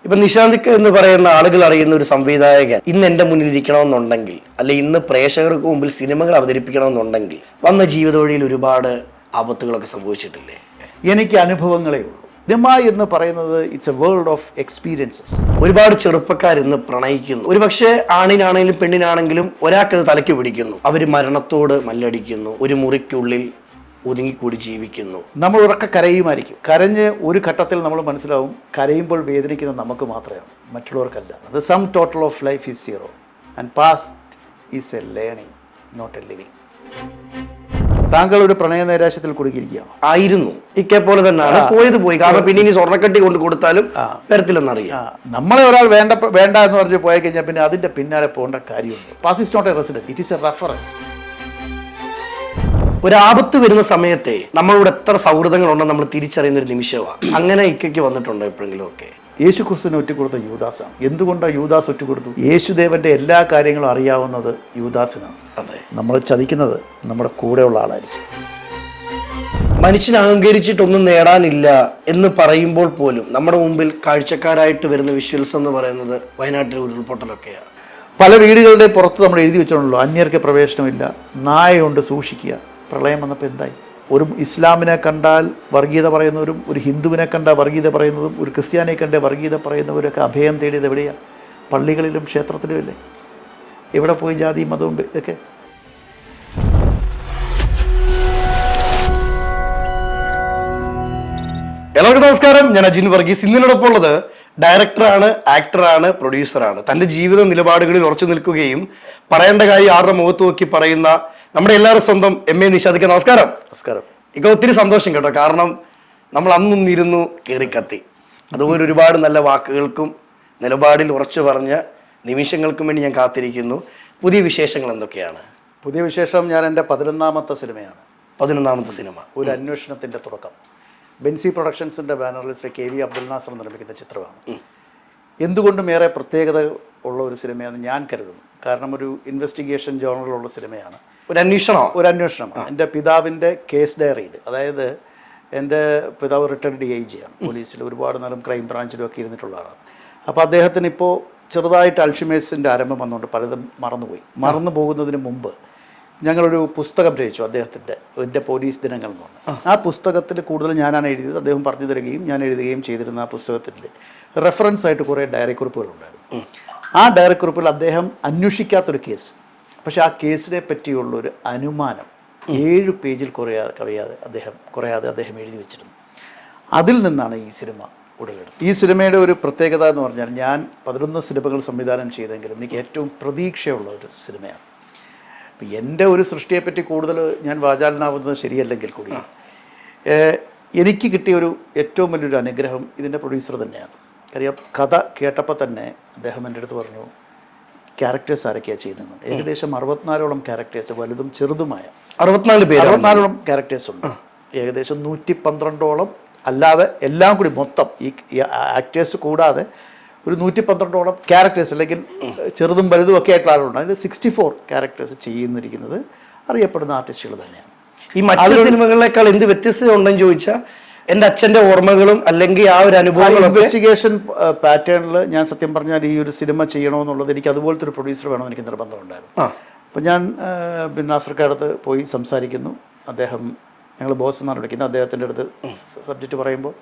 ഇപ്പൊ നിശാന്ത് എന്ന് പറയുന്ന ആളുകൾ അറിയുന്ന ഒരു സംവിധായകൻ ഇന്ന് എൻ്റെ മുന്നിൽ ഇരിക്കണമെന്നുണ്ടെങ്കിൽ, അല്ലെ ഇന്ന് പ്രേക്ഷകർക്ക് മുമ്പിൽ സിനിമകൾ അവതരിപ്പിക്കണമെന്നുണ്ടെങ്കിൽ വന്ന ജീവിത വഴിയിൽ ഒരുപാട് ആപത്തുകളൊക്കെ സംഭവിച്ചിട്ടില്ലേ? എനിക്ക് അനുഭവങ്ങളേ ഉള്ളൂ. സിനിമ എന്ന് പറയുന്നത് it's a world of experiences. ഒരുപാട് ചെറുപ്പക്കാർ ഇന്ന് പ്രണയിക്കുന്നു. ഒരു പക്ഷേ ആണിനാണെങ്കിലും പെണ്ണിനാണെങ്കിലും ഒരാൾക്കത് തലയ്ക്ക് പിടിക്കുന്നു. അവർ മരണത്തോട് മല്ലടിക്കുന്നു. ഒരു മുറിക്കുള്ളിൽ ഒതുങ്ങിക്കൂടി ജീവിക്കുന്നു. നമ്മൾ ഉറക്കെ കരയുമായിരിക്കും. കരഞ്ഞ് ഒരു ഘട്ടത്തിൽ നമ്മൾ മനസ്സിലാവും കരയുമ്പോൾ വേദനിക്കുന്നത് നമുക്ക് മാത്രമാണ്, മറ്റുള്ളവർക്കല്ല. The sum total of life is zero and past is a learning, not a living. താങ്കൾ ഒരു പ്രണയ നൈരാശ്യത്തിൽ കുടുങ്ങിയിരിക്കുകയാണ്. ആയിരുന്നു. ഇക്കെ പോലെ തന്നെയാണ്. പോയത് പോയി. കാരണം പിന്നെ ഇനി സ്വർണ്ണക്കട്ടി കൊണ്ട് കൊടുത്താലും വരത്തില്ലെന്നറിയാം. നമ്മളെ ഒരാൾ വേണ്ട എന്ന് പറഞ്ഞ് പോയി കഴിഞ്ഞാൽ പിന്നെ അതിന്റെ പിന്നാലെ പോകേണ്ട കാര്യമുണ്ട്. Past is not a resident, it is a reference. ഒരു ആപത്ത് വരുന്ന സമയത്തെ നമ്മളോട് എത്ര സൗഹൃദങ്ങളുണ്ടെന്ന് നമ്മൾ തിരിച്ചറിയുന്ന ഒരു നിമിഷമാണ്. അങ്ങനെ ഇക്കയ്ക്ക് വന്നിട്ടുണ്ടോ എപ്പോഴെങ്കിലും ഒക്കെ? യേശു ക്രിസ്തുവിനെ ഒറ്റുകൊടുത്ത യൂദാസാണ്. എന്തുകൊണ്ടാണ് യൂദാസ് ഒറ്റുകൊടുത്തു? യേശുദേവന്റെ എല്ലാ കാര്യങ്ങളും അറിയാവുന്നത് യൂദാസിനാണ്. അതെ, നമ്മൾ ചതിക്കുന്നത് നമ്മുടെ കൂടെയുള്ള ആളായിരിക്കും. മനുഷ്യൻ അഹങ്കരിച്ചിട്ടൊന്നും നേടാനില്ല എന്ന് പറയുമ്പോൾ പോലും നമ്മുടെ മുമ്പിൽ കാഴ്ചക്കാരായിട്ട് വരുന്ന വിഷ്വൽസ് എന്ന് പറയുന്നത് വയനാട്ടിലെ ഉരുൾപൊട്ടലൊക്കെയാണ്. പല വീടുകളുടെ പുറത്ത് നമ്മൾ എഴുതി വെച്ചിട്ടുണ്ടല്ലോ, അന്യർക്ക് പ്രവേശനമില്ല, നായയുണ്ട് സൂക്ഷിക്കുക. പ്രളയം വന്നപ്പോൾ എന്തായി? ഒരു ഇസ്ലാമിനെ കണ്ടാൽ വർഗീയത പറയുന്നവരും, ഒരു ഹിന്ദുവിനെ കണ്ടാൽ വർഗീയത പറയുന്നതും, ഒരു ക്രിസ്ത്യാനിയെ കണ്ട വർഗീയത പറയുന്നവരൊക്കെ അഭയം തേടിയത് എവിടെയാണ്? പള്ളികളിലും ക്ഷേത്രത്തിലും അല്ലേ? എവിടെ പോയി ജാതി മതവും ഒക്കെ? എല്ലാവർക്കും നമസ്കാരം. ഞാൻ അജിൻ വർഗീസ്. ഇന്നിനോടൊപ്പം ഉള്ളത് ഡയറക്ടറാണ്, ആക്ടറാണ്, പ്രൊഡ്യൂസറാണ്. തൻ്റെ ജീവിത നിലപാടുകളിൽ ഉറച്ചു നിൽക്കുകയും പറയേണ്ട കാര്യം ആരുടെ മുഖത്ത് നോക്കി പറയുന്ന നമ്മുടെ എല്ലാവരും സ്വന്തം MA നിശാന്ത്. നമസ്കാരം. നമസ്കാരം. ഇక ഒത്തിരി സന്തോഷം കേട്ടോ. കാരണം നമ്മൾ അന്നൊന്നിരുന്നു കയറിക്കത്തി. അതുപോലെ ഒരുപാട് നല്ല വാക്കുകൾക്കും നിലപാടിൽ ഉറച്ചു പറഞ്ഞ നിമിഷങ്ങൾക്കും വേണ്ടി ഞാൻ കാത്തിരിക്കുന്നു. പുതിയ വിശേഷങ്ങൾ എന്തൊക്കെയാണ്? പുതിയ വിശേഷം, ഞാൻ എൻ്റെ 11ാമത്തെ സിനിമയാണ്. 11ാമത്തെ സിനിമ ഒരു അന്വേഷണത്തിൻ്റെ തുടക്കം. ബെൻസി പ്രൊഡക്ഷൻസിൻ്റെ ബാനറിൽ ശ്രീ KV അബ്ദുൽ നാസർ നിർമ്മിക്കുന്ന ചിത്രമാണ്. എന്തുകൊണ്ടും ഏറെ പ്രത്യേകത ഉള്ള ഒരു സിനിമയാണ് ഞാൻ കരുതുന്നു. കാരണം ഒരു ഇൻവെസ്റ്റിഗേഷൻ ജോണറിലുള്ള സിനിമയാണ്. ഒരു അന്വേഷണം. എൻ്റെ പിതാവിൻ്റെ കേസ് ഡയറിയിൽ, അതായത് എൻ്റെ പിതാവ് റിട്ടയർഡ് DIG ആണ്. പോലീസിൽ ഒരുപാട് നേരം ക്രൈം ബ്രാഞ്ചിലും ഒക്കെ ഇരുന്നിട്ടുള്ള ആളാണ്. അപ്പോൾ അദ്ദേഹത്തിന് ഇപ്പോൾ ചെറുതായിട്ട് അൾഷിമേഴ്സിൻ്റെ ആരംഭം വന്നുകൊണ്ട് പലതും മറന്നു പോകുന്നതിന് മുമ്പ് ഞങ്ങളൊരു പുസ്തകം രചിച്ചു അദ്ദേഹത്തിൻ്റെ, എൻ്റെ പോലീസ് ദിനങ്ങൾ എന്ന് പറഞ്ഞു. ആ പുസ്തകത്തിൽ കൂടുതൽ ഞാനാണ് എഴുതിയത്. അദ്ദേഹം പറഞ്ഞു തരികയും ഞാൻ എഴുതുകയും ചെയ്തിരുന്ന ആ പുസ്തകത്തിൻ്റെ റെഫറൻസ് ആയിട്ട് കുറേ ഡയറി കുറിപ്പുകളുണ്ടായിരുന്നു. ആ ഡയറി കുറിപ്പിൽ അദ്ദേഹം അന്വേഷിക്കാത്തൊരു കേസ്, പക്ഷെ ആ കേസിനെ പറ്റിയുള്ളൊരു അനുമാനം 7 പേജിൽ കുറയാതെ അദ്ദേഹം എഴുതി വെച്ചിരുന്നു. അതിൽ നിന്നാണ് ഈ സിനിമ ഉടലെടുത്തത്. ഈ സിനിമയുടെ ഒരു പ്രത്യേകത എന്ന് പറഞ്ഞാൽ, ഞാൻ 11 സിനിമകൾ സംവിധാനം ചെയ്തെങ്കിലും എനിക്ക് ഏറ്റവും പ്രതീക്ഷയുള്ള ഒരു സിനിമയാണ്. അപ്പം എൻ്റെ ഒരു സൃഷ്ടിയെപ്പറ്റി കൂടുതൽ ഞാൻ വാചാലനാവുന്നത് ശരിയല്ലെങ്കിൽ കൂടി എനിക്ക് കിട്ടിയ ഒരു ഏറ്റവും വലിയൊരു അനുഗ്രഹം ഇതിൻ്റെ പ്രൊഡ്യൂസർ തന്നെയാണ്. കാര്യം കഥ കേട്ടപ്പോൾ തന്നെ അദ്ദേഹം എൻ്റെ അടുത്ത് പറഞ്ഞു, ക്യാരക്ടേഴ്സ് ആരൊക്കെയാണ് ചെയ്യുന്നത്. ഏകദേശം 64ഓളം ക്യാരക്ടേഴ്സ്, വലുതും ചെറുതുമായ 64ഓളം ക്യാരക്ടേഴ്സ് ഉണ്ട്. ഏകദേശം 112ഓളം അല്ലാതെ എല്ലാം കൂടി മൊത്തം ഈ ആക്ടേഴ്സ് കൂടാതെ ഒരു 112ഓളം ക്യാരക്ടേഴ്സ്, അല്ലെങ്കിൽ ചെറുതും വലുതും ഒക്കെ ആയിട്ടുള്ള ആളുണ്ട്. അതിൽ 64 ക്യാരക്ടേഴ്സ് ചെയ്യുന്നിരിക്കുന്നത് അറിയപ്പെടുന്ന ആർട്ടിസ്റ്റുകൾ തന്നെയാണ്. ഈ മറ്റു സിനിമകളിലേക്കാൾ എന്ത് വ്യത്യസ്തത ഉണ്ടെന്ന് ചോദിച്ചാൽ, എൻ്റെ അച്ഛൻ്റെ ഓർമ്മകളും അല്ലെങ്കിൽ ആ ഒരു അനുഭവം ഇൻവെസ്റ്റിഗേഷൻ പാറ്റേണിൽ ഞാൻ സത്യം പറഞ്ഞാൽ ഈ ഒരു സിനിമ ചെയ്യണമെന്നുള്ളത് എനിക്ക് അതുപോലത്തെ ഒരു പ്രൊഡ്യൂസർ വേണമെന്ന് എനിക്ക് നിർബന്ധമുണ്ടായിരുന്നു. അപ്പോൾ ഞാൻ നാസർക്കാരടുത്ത് പോയി സംസാരിക്കുന്നു. ഞങ്ങൾ ബോസ് എന്നാണ് വിളിക്കുന്നത്. അദ്ദേഹത്തിൻ്റെ അടുത്ത് സബ്ജക്റ്റ് പറയുമ്പോൾ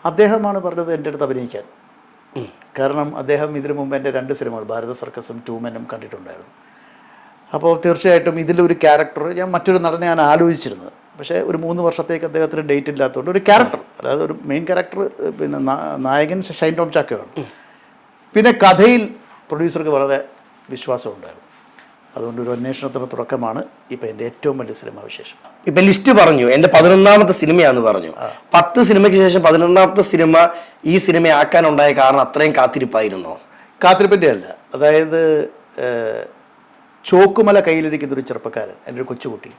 അദ്ദേഹമാണ് പറഞ്ഞത് എൻ്റെ അടുത്ത് അഭിനയിക്കാൻ. കാരണം അദ്ദേഹം ഇതിനു മുമ്പ് എൻ്റെ 2 സിനിമകൾ ഭാരത സർക്കസും 2 മെനും കണ്ടിട്ടുണ്ടായിരുന്നു. അപ്പോൾ തീർച്ചയായിട്ടും ഇതിലൊരു ക്യാരക്ടർ, ഞാൻ മറ്റൊരു നടനെയാണ് ആലോചിച്ചിരുന്നത്. പക്ഷേ ഒരു 3 വർഷത്തേക്ക് അദ്ദേഹത്തിന് ഡേറ്റ് ഇല്ലാത്തതുകൊണ്ട് ഒരു ക്യാരക്ടർ, അതായത് ഒരു മെയിൻ ക്യാരക്ടർ, പിന്നെ നായകൻ ഷൈൻ ടോം ചാക്കോയാണ്. പിന്നെ കഥയിൽ പ്രൊഡ്യൂസർക്ക് വളരെ വിശ്വാസമുണ്ടായിരുന്നു. അതുകൊണ്ട് ഒരു അന്വേഷണത്തിൻ്റെ തുടക്കമാണ് ഇപ്പം എൻ്റെ ഏറ്റവും വലിയ സിനിമ വിശേഷം. ഇപ്പം ലിസ്റ്റ് പറഞ്ഞു, എൻ്റെ 11ാമത്തെ സിനിമയാണെന്ന് പറഞ്ഞു. 10 സിനിമയ്ക്ക് ശേഷം 11ാമത്തെ സിനിമ ഈ സിനിമയാക്കാനുണ്ടായ കാരണം അത്രയും കാത്തിരിപ്പായിരുന്നോ? കാത്തിരിപ്പിൻ്റെ അല്ല. അതായത് ചോക്കുമല കയ്യിലിരിക്കുന്ന ഒരു ചെറുപ്പക്കാരൻ, എൻ്റെ ഒരു കൊച്ചുകുട്ടി,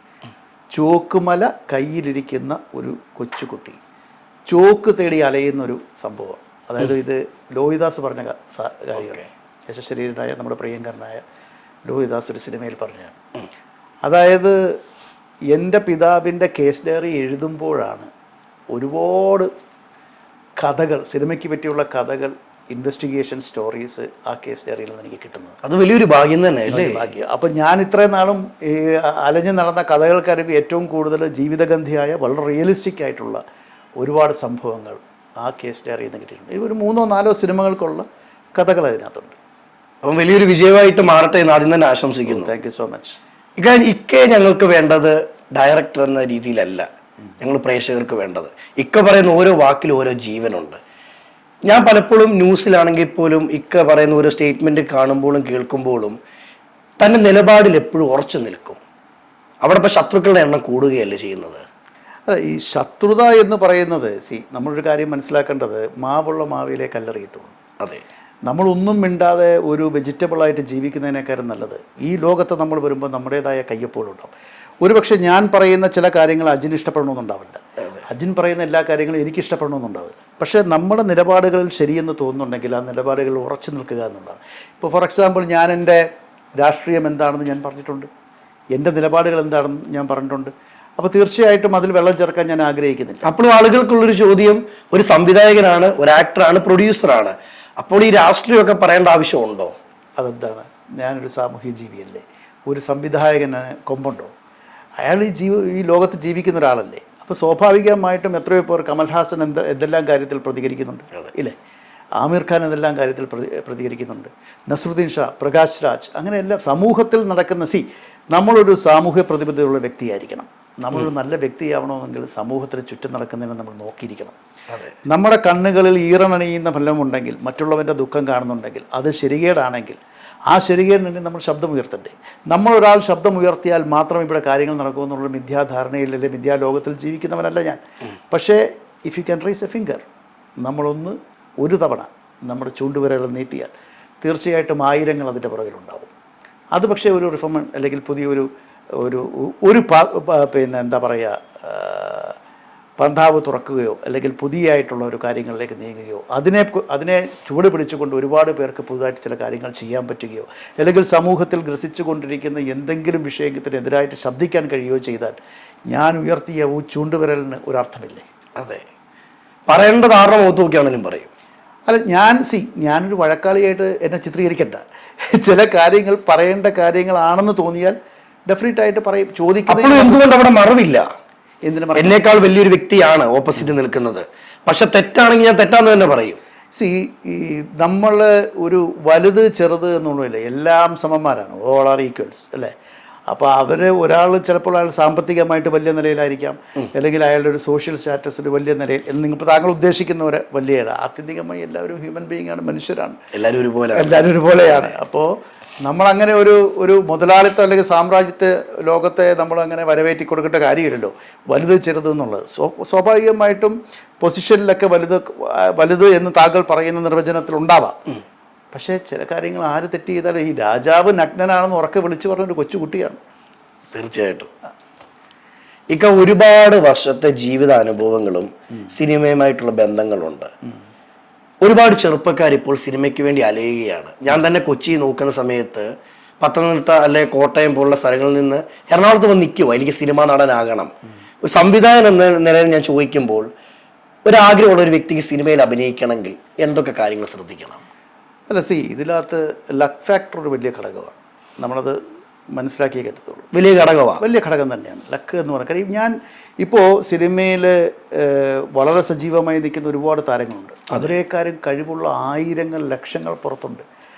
ചോക്കുമല കയ്യിലിരിക്കുന്ന ഒരു കൊച്ചുകുട്ടി ചോക്ക് തേടി അലയുന്നൊരു സംഭവം. അതായത് ഇത് ലോഹിദാസ് പറഞ്ഞ കാര്യമാണ്. യശശരീരനായ നമ്മുടെ പ്രിയങ്കരനായ ലോഹിദാസ് ഒരു സിനിമയിൽ പറഞ്ഞതാണ്. അതായത് എൻ്റെ പിതാവിൻ്റെ കേസ് ഡയറി എഴുതുമ്പോഴാണ് ഒരുപാട് കഥകൾ, സിനിമയ്ക്ക് പറ്റിയുള്ള കഥകൾ ഇൻവെസ്റ്റിഗേഷൻ സ്റ്റോറീസ് ആ കേസ് ഡയറിയിൽ നിന്ന് എനിക്ക് കിട്ടുന്നത്. അത് വലിയൊരു ഭാഗ്യം തന്നെ അല്ലേ? ഭാഗ്യം. അപ്പം ഞാൻ ഇത്രയും നാളും ഈ അലഞ്ഞു നടന്ന കഥകൾക്കറിവ് ഏറ്റവും കൂടുതൽ ജീവിതഗന്ധിയായ വളരെ റിയലിസ്റ്റിക് ആയിട്ടുള്ള ഒരുപാട് സംഭവങ്ങൾ ആ കേസ് ഡയറിയിൽ നിന്ന് കിട്ടിയിട്ടുണ്ട്. ഒരു 3-4 സിനിമകൾക്കുള്ള കഥകൾ അതിനകത്തുണ്ട്. അപ്പം വലിയൊരു വിജയമായിട്ട് മാറട്ടെ എന്ന് ആദ്യം തന്നെ ആശംസിക്കുന്നു. Thank you so much. ഇക്ക ഞങ്ങൾക്ക് വേണ്ടത് ഡയറക്ടർ എന്ന രീതിയിലല്ല ഞങ്ങൾ പ്രേക്ഷകർക്ക് വേണ്ടത്. ഇക്ക പറയുന്ന ഓരോ വാക്കിലും ഓരോ ജീവനുണ്ട്. ഞാൻ പലപ്പോഴും ന്യൂസിലാണെങ്കിൽ പോലും ഇക്ക പറയുന്ന ഓരോ സ്റ്റേറ്റ്മെൻറ്റ് കാണുമ്പോഴും കേൾക്കുമ്പോഴും തൻ്റെ നിലപാടിൽ എപ്പോഴും ഉറച്ചു നിൽക്കും. അവിടെ ഇപ്പോൾ ശത്രുക്കളുടെ എണ്ണം കൂടുകയല്ല ചെയ്യുന്നത്. അല്ല, ഈ ശത്രുത എന്ന് പറയുന്നത് നമ്മളൊരു കാര്യം മനസ്സിലാക്കേണ്ടത് മാവുള്ള മാവിലെ കല്ലെറിയത്തുള്ളൂ. അതെ, നമ്മളൊന്നും മിണ്ടാതെ ഒരു വെജിറ്റബിളായിട്ട് ജീവിക്കുന്നതിനേക്കാളും നല്ലത് ഈ ലോകത്ത് നമ്മൾ വരുമ്പോൾ നമ്മുടേതായ കയ്യൊപ്പുകളുണ്ടാവും. ഒരുപക്ഷെ ഞാൻ പറയുന്ന ചില കാര്യങ്ങൾ അജിന് ഇഷ്ടപ്പെടണമെന്നുണ്ടാവില്ല, അജിൻ പറയുന്ന എല്ലാ കാര്യങ്ങളും എനിക്ക് ഇഷ്ടപ്പെടണമെന്നുണ്ടാവില്ല. പക്ഷേ നമ്മുടെ നിലപാടുകളിൽ ശരിയെന്ന് തോന്നുന്നുണ്ടെങ്കിൽ ആ നിലപാടുകളിൽ ഉറച്ചു നിൽക്കുക എന്നുള്ളതാണ്. ഇപ്പോൾ ഫോർ എക്സാമ്പിൾ ഞാൻ എൻ്റെ രാഷ്ട്രീയം എന്താണെന്ന് ഞാൻ പറഞ്ഞിട്ടുണ്ട്, എൻ്റെ നിലപാടുകൾ എന്താണെന്ന് ഞാൻ പറഞ്ഞിട്ടുണ്ട്. അപ്പോൾ തീർച്ചയായിട്ടും അതിൽ വെള്ളം ചേർക്കാൻ ഞാൻ ആഗ്രഹിക്കുന്നില്ല. അപ്പോൾ ആളുകൾക്കുള്ളൊരു ചോദ്യം, ഒരു സംവിധായകനാണ്, ഒരു ആക്ടറാണ്, പ്രൊഡ്യൂസറാണ്, അപ്പോൾ ഈ രാഷ്ട്രീയമൊക്കെ പറയേണ്ട ആവശ്യമുണ്ടോ? അതെന്താണ്, ഞാനൊരു സാമൂഹ്യ ജീവിയല്ലേ? ഒരു സംവിധായകന് കൊമ്പുണ്ടോ? അയാൾ ഈ ലോകത്ത് ജീവിക്കുന്ന ഒരാളല്ലേ? അപ്പോൾ സ്വാഭാവികമായിട്ടും എത്രയോ പേർ കമൽഹാസൻ എന്തെല്ലാം കാര്യത്തിൽ പ്രതികരിക്കുന്നുണ്ട് ഇല്ലേ? ആമിർ ഖാൻ എന്തെല്ലാം കാര്യത്തിൽ പ്രതികരിക്കുന്നുണ്ട്, നസ്രുദ്ദീൻ ഷാ, പ്രകാശ് രാജ്, അങ്ങനെ എല്ലാം സമൂഹത്തിൽ നടക്കുന്ന നമ്മളൊരു സാമൂഹ്യ പ്രതിബദ്ധതയുള്ള വ്യക്തിയായിരിക്കണം. നമ്മളൊരു നല്ല വ്യക്തിയാവണമെങ്കിൽ സമൂഹത്തിന് ചുറ്റും നടക്കുന്നതിനെ നമ്മൾ നോക്കിയിരിക്കണം. നമ്മുടെ കണ്ണുകളിൽ ഈറനണിയുന്ന ഫലമുണ്ടെങ്കിൽ, മറ്റുള്ളവൻ്റെ ദുഃഖം കാണുന്നുണ്ടെങ്കിൽ, അത് ശരികേടാണെങ്കിൽ ആ ശരികേടിന് നമ്മൾ ശബ്ദമുയർത്തണ്ടേ? നമ്മളൊരാൾ ശബ്ദമുയർത്തിയാൽ മാത്രം ഇവിടെ കാര്യങ്ങൾ നടക്കുമെന്നുള്ള മിഥ്യാധാരണയിൽ അല്ലെങ്കിൽ മിഥ്യാലോകത്തിൽ ജീവിക്കുന്നവനല്ല ഞാൻ. പക്ഷേ if you can rice A finger, നമ്മളൊന്ന് ഒരു തവണ നമ്മുടെ ചൂണ്ടുവിരൽ നീട്ടിയാൽ തീർച്ചയായിട്ടും ആയിരങ്ങൾ അതിൻ്റെ പുറകിലുണ്ടാവും. അത് പക്ഷേ ഒരു റിഫോം അല്ലെങ്കിൽ പുതിയൊരു പിന്നെ എന്താ പറയുക, പന്താവ് തുറക്കുകയോ അല്ലെങ്കിൽ പുതിയായിട്ടുള്ള ഒരു കാര്യങ്ങളിലേക്ക് നീങ്ങുകയോ അതിനെ ചുവട് പിടിച്ചുകൊണ്ട് ഒരുപാട് പേർക്ക് പുതുതായിട്ട് ചില കാര്യങ്ങൾ ചെയ്യാൻ പറ്റുകയോ അല്ലെങ്കിൽ സമൂഹത്തിൽ ഗ്രസിച്ചു കൊണ്ടിരിക്കുന്ന എന്തെങ്കിലും വിഷയത്തിനെതിരായിട്ട് ശബ്ദിക്കാൻ കഴിയുകയോ ചെയ്താൽ ഞാൻ ഉയർത്തിയ ചൂണ്ടുവിരലിന് ഒരർത്ഥമില്ലേ? അതെ, പറയേണ്ടത് ആരുടെ മുഖത്ത് നോക്കിയാണെങ്കിലും പറയും. അല്ല, ഞാനൊരു വഴക്കാളിയായിട്ട് എന്നെ ചിത്രീകരിക്കണ്ട. ചില കാര്യങ്ങൾ പറയേണ്ട കാര്യങ്ങളാണെന്ന് തോന്നിയാൽ ഡെഫിനറ്റായിട്ട് പറയും. ചോദിക്കുന്നത് എന്തുകൊണ്ട് അവിടെ മറവില്ല? എന്നേക്കാൾ വലിയൊരു വ്യക്തിയാണ് ഓപ്പോസിറ്റ് നിൽക്കുന്നത്, പക്ഷെ തെറ്റാണെങ്കിൽ ഞാൻ തെറ്റാന്ന് തന്നെ പറയും. ഈ നമ്മൾ ഒരു വലുത് ചെറുത് എന്നുള്ളതില്ല, എല്ലാം സമന്മാരാണ്, ഓൾ ആർ ഈക്വൽസ് അല്ലേ? അപ്പോൾ ഒരാൾ ചിലപ്പോൾ അയാൾ സാമ്പത്തികമായിട്ട് വലിയ നിലയിലായിരിക്കാം, അല്ലെങ്കിൽ അയാളുടെ ഒരു സോഷ്യൽ സ്റ്റാറ്റസിൽ വലിയ നിലയിൽ, നിങ്ങൾ താങ്കൾ ഉദ്ദേശിക്കുന്ന ഒരു വലിയ ആത്യന്തികമായി എല്ലാവരും ഹ്യൂമൻ ബീയിങ് ആണ്, മനുഷ്യരാണ്, എല്ലാവരും ഒരുപോലെയാണ്. അപ്പോൾ നമ്മളങ്ങനെ ഒരു മുതലാളിത്തം അല്ലെങ്കിൽ സാമ്രാജ്യത്തെ ലോകത്തെ നമ്മളങ്ങനെ വരവേറ്റി കൊടുക്കേണ്ട കാര്യമില്ലല്ലോ, വലുത് ചെറുത് എന്നുള്ളത്. സ്വാഭാവികമായിട്ടും പൊസിഷനിലൊക്കെ വലുത് എന്ന് താങ്കൾ പറയുന്ന നിർവചനത്തിൽ ഉണ്ടാവാം. പക്ഷേ ചില കാര്യങ്ങൾ ആര് തെറ്റ് ചെയ്താൽ ഈ രാജാവ് നഗ്നനാണെന്ന് ഉറക്കെ വിളിച്ചു പറഞ്ഞൊരു കൊച്ചുകുട്ടിയാണ്. തീർച്ചയായിട്ടും ഇക്ക ഒരുപാട് വർഷത്തെ ജീവിതാനുഭവങ്ങളും സിനിമയുമായിട്ടുള്ള ബന്ധങ്ങളുണ്ട്. ഒരുപാട് ചെറുപ്പക്കാർ ഇപ്പോൾ സിനിമയ്ക്ക് വേണ്ടി അലയുകയാണ്. ഞാൻ തന്നെ കൊച്ചി നോക്കുന്ന സമയത്ത് പത്തനംതിട്ട അല്ലെ കോട്ടയം പോലുള്ള സ്ഥലങ്ങളിൽ നിന്ന് എറണാകുളത്ത് വന്ന് നിൽക്കുമോ, എനിക്ക് സിനിമാ നടനാകണം. ഒരു സംവിധായകൻ എന്ന നിലയിൽ ഞാൻ ചോദിക്കുമ്പോൾ, ഒരാഗ്രഹമുള്ള ഒരു വ്യക്തിക്ക് സിനിമയിൽ അഭിനയിക്കണമെങ്കിൽ എന്തൊക്കെ കാര്യങ്ങൾ ശ്രദ്ധിക്കണം? അല്ല, ഇതിനകത്ത് ലക്ക് ഫാക്ടർ ഒരു വലിയ ഘടകമാണ്. നമ്മളത് മനസ്സിലാക്കിയേ പറ്റത്തുള്ളൂ. വലിയ ഘടകം തന്നെയാണ് ലക്ക് എന്ന് പറയുന്നത്. കാര്യം ഞാൻ ഇപ്പോൾ സിനിമയിൽ വളരെ സജീവമായി നിൽക്കുന്ന ഒരുപാട് താരങ്ങളുണ്ട്. അവരേക്കാരും കഴിവുള്ള ആയിരങ്ങൾ ലക്ഷങ്ങൾ പുറത്തുണ്ട്.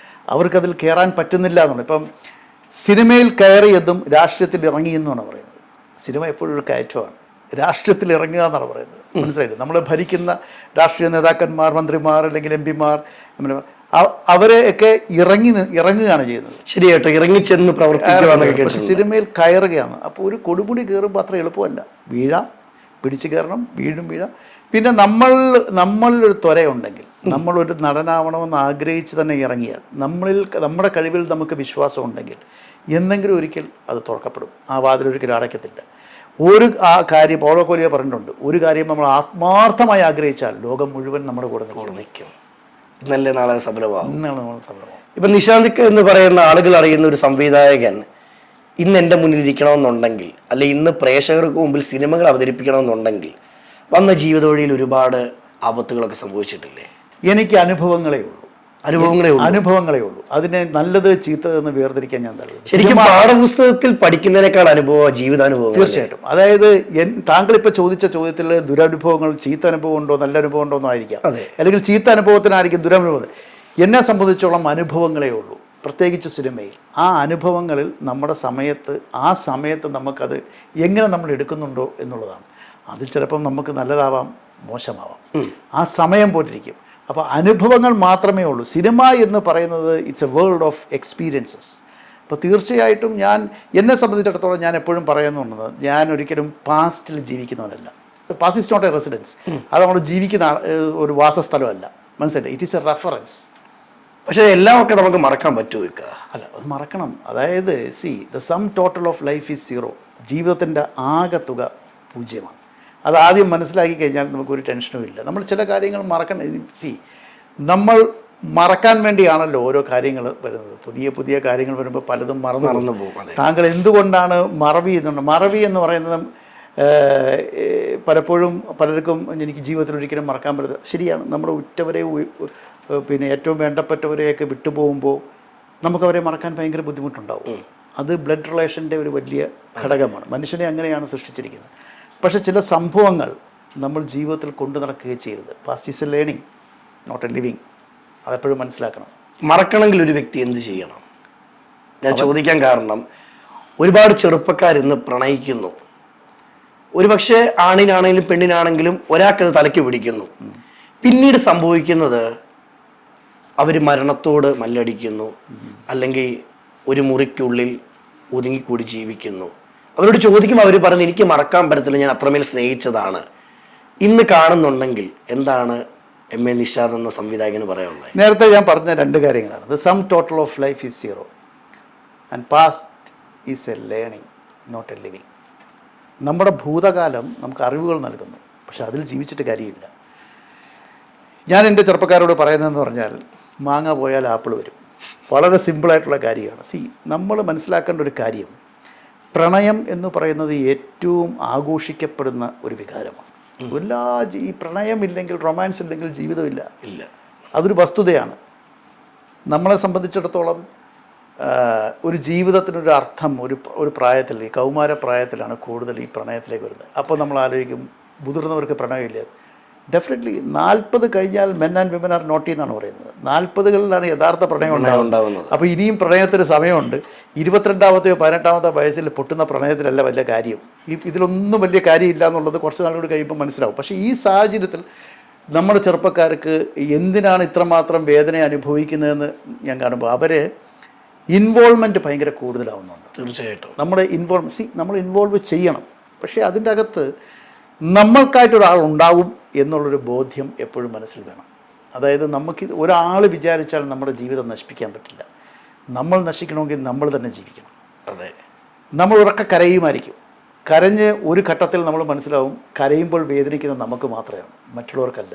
അവർക്കതിൽ കയറാൻ പറ്റുന്നില്ല എന്നുള്ളത്. ഇപ്പം സിനിമയിൽ കയറിയതും രാഷ്ട്രീയത്തിൽ ഇറങ്ങിയെന്നാണ് പറയുന്നത്. സിനിമ എപ്പോഴും ഒരു കയറ്റമാണ്, രാഷ്ട്രീയത്തിൽ ഇറങ്ങുക എന്നാണ് പറയുന്നത്. മനസ്സിലായില്ലേ? നമ്മൾ ഭരിക്കുന്ന രാഷ്ട്രീയ നേതാക്കന്മാർ, മന്ത്രിമാർ അല്ലെങ്കിൽ എം പിമാർ, അവരെയൊക്കെ ഇറങ്ങുകയാണ് ചെയ്യുന്നത്. ശരിയായിട്ട് ഇറങ്ങിച്ചെന്ന് പ്രവർത്തിക്കുക. സിനിമയിൽ കയറുകയാണ്. അപ്പോൾ ഒരു കൊടുമുടി കയറുമ്പോൾ അത്ര എളുപ്പമല്ല. വീഴാം, പിടിച്ചു കയറണം, വീഴാം. പിന്നെ നമ്മളിലൊരു ത്വരയുണ്ടെങ്കിൽ, നമ്മളൊരു നടനാവണമെന്ന് ആഗ്രഹിച്ച് തന്നെ ഇറങ്ങിയാൽ, നമ്മുടെ കഴിവിൽ നമുക്ക് വിശ്വാസം ഉണ്ടെങ്കിൽ എന്തെങ്കിലും ഒരിക്കൽ അത് തുറക്കപ്പെടും. ആ വാതിലൊരിക്കലും അടയ്ക്കത്തില്ല. ആ കാര്യം പൗലോ കോലിയോ പറഞ്ഞിട്ടുണ്ട്, ഒരു കാര്യം നമ്മൾ ആത്മാർത്ഥമായി ആഗ്രഹിച്ചാൽ ലോകം മുഴുവൻ നമ്മുടെ കൂടെ നിൽക്കും. ഇന്നല്ലേ നാളെ സഫലമാകും. ഇപ്പം നിശാന്തിക്ക് എന്ന് പറയുന്ന ആളുകൾ അറിയുന്ന ഒരു സംവിധായകൻ ഇന്ന് എൻ്റെ മുന്നിൽ ഇരിക്കണമെന്നുണ്ടെങ്കിൽ, അല്ലെ ഇന്ന് പ്രേക്ഷകർക്ക് മുമ്പിൽ സിനിമകൾ അവതരിപ്പിക്കണമെന്നുണ്ടെങ്കിൽ വന്ന ജീവിത വഴിയിൽ ഒരുപാട് ആപത്തുകളൊക്കെ സംഭവിച്ചിട്ടില്ലേ? എനിക്ക് അനുഭവങ്ങളേ ഉള്ളൂ. അനുഭവങ്ങളേ ഉള്ളൂ. അതിനെ നല്ലത് ചീത്തതെന്ന് വേർതിരിക്കാൻ ഞാൻ തള്ളുന്നു. ശരിക്കും പാഠപുസ്തകത്തിൽ പഠിക്കുന്നതിനേക്കാൾ അനുഭവം ജീവിതാനുഭവം. തീർച്ചയായിട്ടും. അതായത് താങ്കൾ ഇപ്പോൾ ചോദിച്ച ചോദ്യത്തിൽ ദുരനുഭവങ്ങൾ ചീത്ത അനുഭവം ഉണ്ടോ നല്ല അനുഭവം ഉണ്ടോ എന്നോ ആയിരിക്കാം, അല്ലെങ്കിൽ ചീത്ത അനുഭവത്തിനായിരിക്കും ദുരനുഭവം. എന്നെ സംബന്ധിച്ചോളം അനുഭവങ്ങളേ ഉള്ളൂ, പ്രത്യേകിച്ച് സിനിമയിൽ. ആ അനുഭവങ്ങളിൽ നമ്മുടെ ആ സമയത്ത് നമുക്കത് എങ്ങനെ നമ്മൾ എടുക്കുന്നുണ്ടോ എന്നുള്ളതാണ്. അത് ചിലപ്പം നമുക്ക് നല്ലതാവാം, മോശമാവാം. ആ സമയം പോലിരിക്കും. അപ്പോൾ അനുഭവങ്ങൾ മാത്രമേ ഉള്ളൂ. സിനിമ എന്ന് പറയുന്നത് it's a world of experiences. അപ്പോൾ തീർച്ചയായിട്ടും എന്നെ സംബന്ധിച്ചിടത്തോളം ഞാൻ എപ്പോഴും പറയുന്നുള്ളത്, ഞാൻ ഒരിക്കലും പാസ്റ്റിൽ ജീവിക്കുന്നവനല്ല. Past is not a residence. അത് നമ്മൾ ജീവിക്കുന്ന ഒരു വാസസ്ഥലമല്ല, മനസ്സിലായി. It is a reference. പക്ഷേ എല്ലാം ഒക്കെ നമുക്ക് മറക്കാൻ പറ്റുമോ? അല്ല, അത് മറക്കണം. അതായത് the sum total of life is 0. ജീവിതത്തിൻ്റെ ആകെ തുക 0. അത് ആദ്യം മനസ്സിലാക്കി കഴിഞ്ഞാൽ നമുക്കൊരു ടെൻഷനും ഇല്ല. നമ്മൾ ചില കാര്യങ്ങൾ നമ്മൾ മറക്കാൻ വേണ്ടിയാണല്ലോ ഓരോ കാര്യങ്ങൾ വരുന്നത്. പുതിയ പുതിയ കാര്യങ്ങൾ വരുമ്പോൾ പലതും മറന്നു പോകും. താങ്കൾ എന്തുകൊണ്ടാണ് മറവി എന്ന് പറയുന്നത് പലപ്പോഴും പലർക്കും എനിക്ക് ജീവിതത്തിൽ ഒരിക്കലും മറക്കാൻ പറ്റില്ല. ശരിയാണ്, നമ്മുടെ ഉറ്റവരെ പിന്നെ ഏറ്റവും വേണ്ടപ്പെട്ടവരെയൊക്കെ വിട്ടുപോകുമ്പോൾ നമുക്കവരെ മറക്കാൻ ഭയങ്കര ബുദ്ധിമുട്ടുണ്ടാവും. അത് ബ്ലഡ് റിലേഷൻ്റെ ഒരു വലിയ ഘടകമാണ്. മനുഷ്യനെ അങ്ങനെയാണ് സൃഷ്ടിച്ചിരിക്കുന്നത്. പക്ഷേ ചില സംഭവങ്ങൾ നമ്മൾ ജീവിതത്തിൽ കൊണ്ടു നടക്കുകയും ചെയ്യരുത്. Past is a learning, not a living. അതെപ്പോഴും മനസ്സിലാക്കണം. മറക്കണമെങ്കിൽ ഒരു വ്യക്തി എന്ത് ചെയ്യണം? ഞാൻ ചോദിക്കാൻ കാരണം, ഒരുപാട് ചെറുപ്പക്കാരിന്ന് പ്രണയിക്കുന്നു. ഒരുപക്ഷെ ആണിനാണെങ്കിലും പെണ്ണിനാണെങ്കിലും ഒരാൾക്കത് തലയ്ക്ക് പിടിക്കുന്നു. പിന്നീട് സംഭവിക്കുന്നത് അവർ മരണത്തോട് മല്ലടിക്കുന്നു, അല്ലെങ്കിൽ ഒരു മുറിക്കുള്ളിൽ ഒതുങ്ങിക്കൂടി ജീവിക്കുന്നു. അവരോട് ചോദിക്കുമ്പോൾ അവർ പറഞ്ഞ് എനിക്ക് മറക്കാൻ പറ്റത്തില്ല, ഞാൻ അത്രമേൽ സ്നേഹിച്ചതാണ്. ഇന്ന് കാണുന്നുണ്ടെങ്കിൽ എന്താണ് എം.എ. നിഷാദ് എന്ന സംവിധായകന് പറയാനുള്ളത്? നേരത്തെ ഞാൻ പറഞ്ഞ 2 കാര്യങ്ങളാണ്. The sum total of life is 0 and past is a learning, not a living. നമ്മുടെ ഭൂതകാലം നമുക്ക് അറിവുകൾ നൽകുന്നു, പക്ഷെ അതിൽ ജീവിച്ചിട്ട് കാര്യമില്ല. ഞാൻ എൻ്റെ ചെറുപ്പക്കാരോട് പറയുന്നതെന്ന് പറഞ്ഞാൽ, മാങ്ങ പോയാൽ ആപ്പിൾ വരും. വളരെ സിമ്പിളായിട്ടുള്ള കാര്യമാണ്. നമ്മൾ മനസ്സിലാക്കേണ്ട ഒരു കാര്യം, പ്രണയം എന്ന് പറയുന്നത് ഏറ്റവും ആഘോഷിക്കപ്പെടുന്ന ഒരു വികാരമാണ്. ഈ പ്രണയം ഇല്ലെങ്കിൽ, റൊമാൻസ് ഇല്ലെങ്കിൽ ജീവിതമില്ല. അതൊരു വസ്തുതയാണ്. നമ്മളെ സംബന്ധിച്ചിടത്തോളം ഒരു ജീവിതത്തിനൊരു അർത്ഥം ഒരു പ്രായത്തിൽ, ഈ കൗമാര പ്രായത്തിലാണ് കൂടുതൽ ഈ പ്രണയത്തിലേക്ക് വരുന്നത്. അപ്പോൾ നമ്മൾ ആലോചിക്കും, മുതിർന്നവർക്ക് പ്രണയമില്ല. ഡെഫിനറ്റ്ലി 40 കഴിഞ്ഞാൽ men and women are naughty എന്നാണ് പറയുന്നത്. 40കളിലാണ് യഥാർത്ഥ പ്രണയം ഉണ്ടാകുന്നത്. അപ്പോൾ ഇനിയും പ്രണയത്തിന് സമയമുണ്ട്. 22-ാമത്തെയോ 18-ാമത്തെ വയസ്സിൽ പൊട്ടുന്ന പ്രണയത്തിലല്ല വലിയ കാര്യം. ഇതിലൊന്നും വലിയ കാര്യമില്ല എന്നുള്ളത് കുറച്ച് നാളുകൂടി കഴിയുമ്പോൾ മനസ്സിലാവും. പക്ഷേ ഈ സാഹചര്യത്തിൽ നമ്മുടെ ചെറുപ്പക്കാർക്ക് എന്തിനാണ് ഇത്രമാത്രം വേദന അനുഭവിക്കുന്നതെന്ന് ഞാൻ കാണുമ്പോൾ അവർ ഇൻവോൾവ്മെൻറ്റ് ഭയങ്കര കൂടുതലാവുന്നുണ്ട്. തീർച്ചയായിട്ടും നമ്മൾ ഇൻവോൾവ് ചെയ്യണം. പക്ഷേ അതിൻ്റെ അകത്ത് നമ്മൾക്കായിട്ടൊരാൾ ഉണ്ടാവും എന്നുള്ളൊരു ബോധ്യം എപ്പോഴും മനസ്സിൽ വേണം. അതായത് നമുക്ക് ഒരാൾ വിചാരിച്ചാൽ നമ്മുടെ ജീവിതം നശിപ്പിക്കാൻ പറ്റില്ല. നമ്മൾ നശിക്കണമെങ്കിൽ നമ്മൾ തന്നെ ജീവിക്കണം. അതെ, നമ്മൾ ഉറക്കെ കരയുമായിരിക്കും. കരഞ്ഞ് ഒരു ഘട്ടത്തിൽ നമ്മൾ മനസ്സിലാവും, കരയുമ്പോൾ വേദനിക്കുന്നത് നമുക്ക് മാത്രമാണ്, മറ്റുള്ളവർക്കല്ല.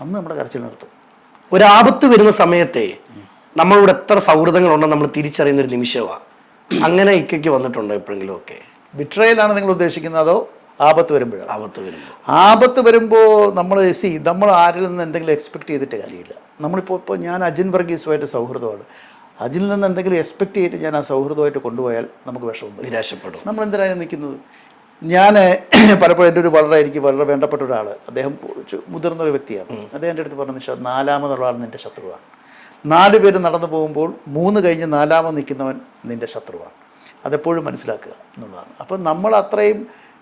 അന്ന് നമ്മുടെ കരച്ചിൽ നിർത്തും. ഒരാപത്ത് വരുന്ന സമയത്തെ നമ്മളോട് എത്ര സൗഹൃദങ്ങളുണ്ടെന്ന് നമ്മൾ തിരിച്ചറിയുന്നൊരു നിമിഷമാണ്. അങ്ങനെ ഇക്കയ്ക്ക് വന്നിട്ടുണ്ടോ എപ്പോഴെങ്കിലും ഒക്കെ? ബിട്രയലാണ് നിങ്ങൾ ഉദ്ദേശിക്കുന്നത്, അതോ ആപത്ത് വരുമ്പോഴാണ്? ആപത്ത് വരുമ്പോൾ നമ്മൾ ആരിൽ നിന്ന് എന്തെങ്കിലും എക്സ്പെക്ട് ചെയ്തിട്ട് കാര്യമില്ല. ഇപ്പോൾ ഞാൻ അജിൻ വർഗീസുമായിട്ട് സൗഹൃദമാണ്. അതിൽ നിന്ന് എന്തെങ്കിലും എക്സ്പെക്ട് ചെയ്തിട്ട് ഞാൻ ആ സൗഹൃദമായിട്ട് കൊണ്ടുപോയാൽ നമുക്ക് വിഷമം, നിരാശപ്പെടും. നമ്മൾ എന്തിനാണ് നിൽക്കുന്നത്? ഞാൻ പലപ്പോഴും എൻ്റെ എനിക്ക് വളരെ വേണ്ടപ്പെട്ട ഒരാൾ, അദ്ദേഹം മുതിർന്നൊരു വ്യക്തിയാണ്. അദ്ദേഹം എൻ്റെ അടുത്ത് പറഞ്ഞു, നിഷാദ്, 4ാമതുള്ള ആൾ നിൻ്റെ ശത്രുവാണ്. 4 പേര് നടന്നു പോകുമ്പോൾ 3 കഴിഞ്ഞ് 4ാമത് നിൽക്കുന്നവൻ നിൻ്റെ ശത്രുവാണ്. അതെപ്പോഴും മനസ്സിലാക്കുക എന്നുള്ളതാണ്. അപ്പം നമ്മൾ അത്രയും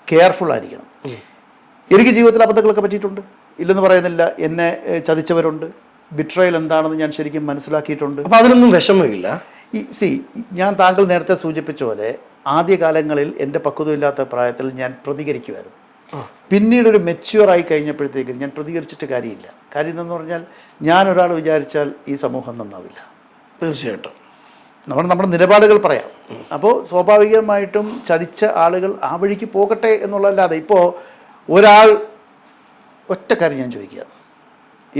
കെയർഫുൾ ആയിരിക്കണം. എനിക്ക് ജീവിതത്തിൽ അബദ്ധങ്ങളൊക്കെ പറ്റിയിട്ടുണ്ട്, ഇല്ലെന്ന് പറയുന്നില്ല. എന്നെ ചതിച്ചവരുണ്ട്. ബിട്രയൽ എന്താണെന്ന് ഞാൻ ശരിക്കും മനസ്സിലാക്കിയിട്ടുണ്ട്. അപ്പോൾ അതിനൊന്നും വിഷമമില്ല. ഞാൻ താങ്കൾ നേരത്തെ സൂചിപ്പിച്ച പോലെ ആദ്യകാലങ്ങളിൽ എൻ്റെ പക്വതയില്ലാത്ത പ്രായത്തിൽ ഞാൻ പ്രതികരിക്കുമായിരുന്നു. പിന്നീട് ഒരു മെച്യൂറായി കഴിഞ്ഞപ്പോഴത്തേക്കും ഞാൻ പ്രതികരിച്ചിട്ട് കാര്യമില്ല. കാര്യം എന്ന് പറഞ്ഞാൽ, ഞാൻ ഒരാൾ വിചാരിച്ചാൽ ഈ സമൂഹം നന്നാവില്ല. തീർച്ചയായിട്ടും നമ്മുടെ നിലപാടുകൾ പറയാം. അപ്പോൾ സ്വാഭാവികമായിട്ടും ചതിച്ച ആളുകൾ ആ വഴിക്ക് പോകട്ടെ എന്നുള്ളതല്ലാതെ, ഇപ്പോൾ ഒരാൾ ഒറ്റ കാര്യം ഞാൻ ചോദിക്കുകയാണ്,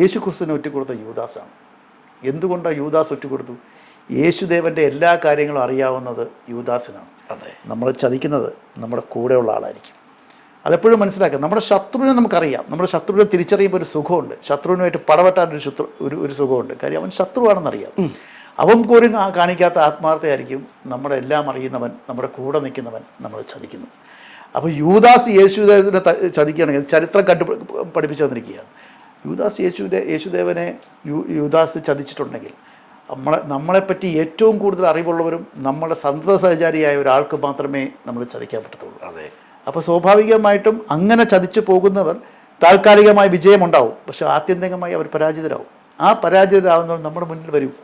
യേശു ക്രിസ്തുവിനെ ഒറ്റിക്കൊടുത്ത യൂദാസാണ്. എന്തുകൊണ്ടാണ് യൂദാസ് ഒറ്റിക്കൊടുത്തു? യേശുദേവൻ്റെ എല്ലാ കാര്യങ്ങളും അറിയാവുന്നത് യൂദാസിനാണ്. അതെ, നമ്മൾ ചതിക്കുന്നത് നമ്മുടെ കൂടെയുള്ള ആളായിരിക്കും. അതെപ്പോഴും മനസ്സിലാക്കുക. നമ്മുടെ ശത്രുവിനെ നമുക്കറിയാം, നമ്മുടെ ശത്രുവിനെ തിരിച്ചറിയുമ്പോൾ ഒരു സുഖമുണ്ട്, ശത്രുവിനുമായിട്ട് പടവെട്ടാനൊരു ഒരു സുഖമുണ്ട്. കാര്യം അവൻ ശത്രുവാണെന്നറിയാം. അവൻ പോലും കാണിക്കാത്ത ആത്മാർത്ഥയായിരിക്കും നമ്മുടെ എല്ലാം അറിയുന്നവൻ, നമ്മുടെ കൂടെ നിൽക്കുന്നവൻ നമ്മളെ ചതിക്കുന്നു. അപ്പോൾ യൂദാസ് യേശുദേവനെ ചതിക്കുകയാണെങ്കിൽ ചരിത്രം പഠിപ്പിച്ചു തന്നിരിക്കുകയാണ്. യൂദാസ് യേശുദേവനെ യൂദാസ് ചതിച്ചിട്ടുണ്ടെങ്കിൽ നമ്മളെപ്പറ്റി ഏറ്റവും കൂടുതൽ അറിവുള്ളവരും നമ്മുടെ സന്തത സഹചാരിയായ ഒരാൾക്ക് മാത്രമേ നമ്മൾ ചതിക്കാൻ പറ്റത്തുള്ളൂ. അതെ. അപ്പോൾ സ്വാഭാവികമായിട്ടും അങ്ങനെ ചതിച്ചു പോകുന്നവർ താൽക്കാലികമായ വിജയമുണ്ടാവും, പക്ഷെ ആത്യന്തികമായി അവർ പരാജിതരാകും. ആ പരാജിതരാകുന്നവർ നമ്മുടെ മുന്നിൽ വരും,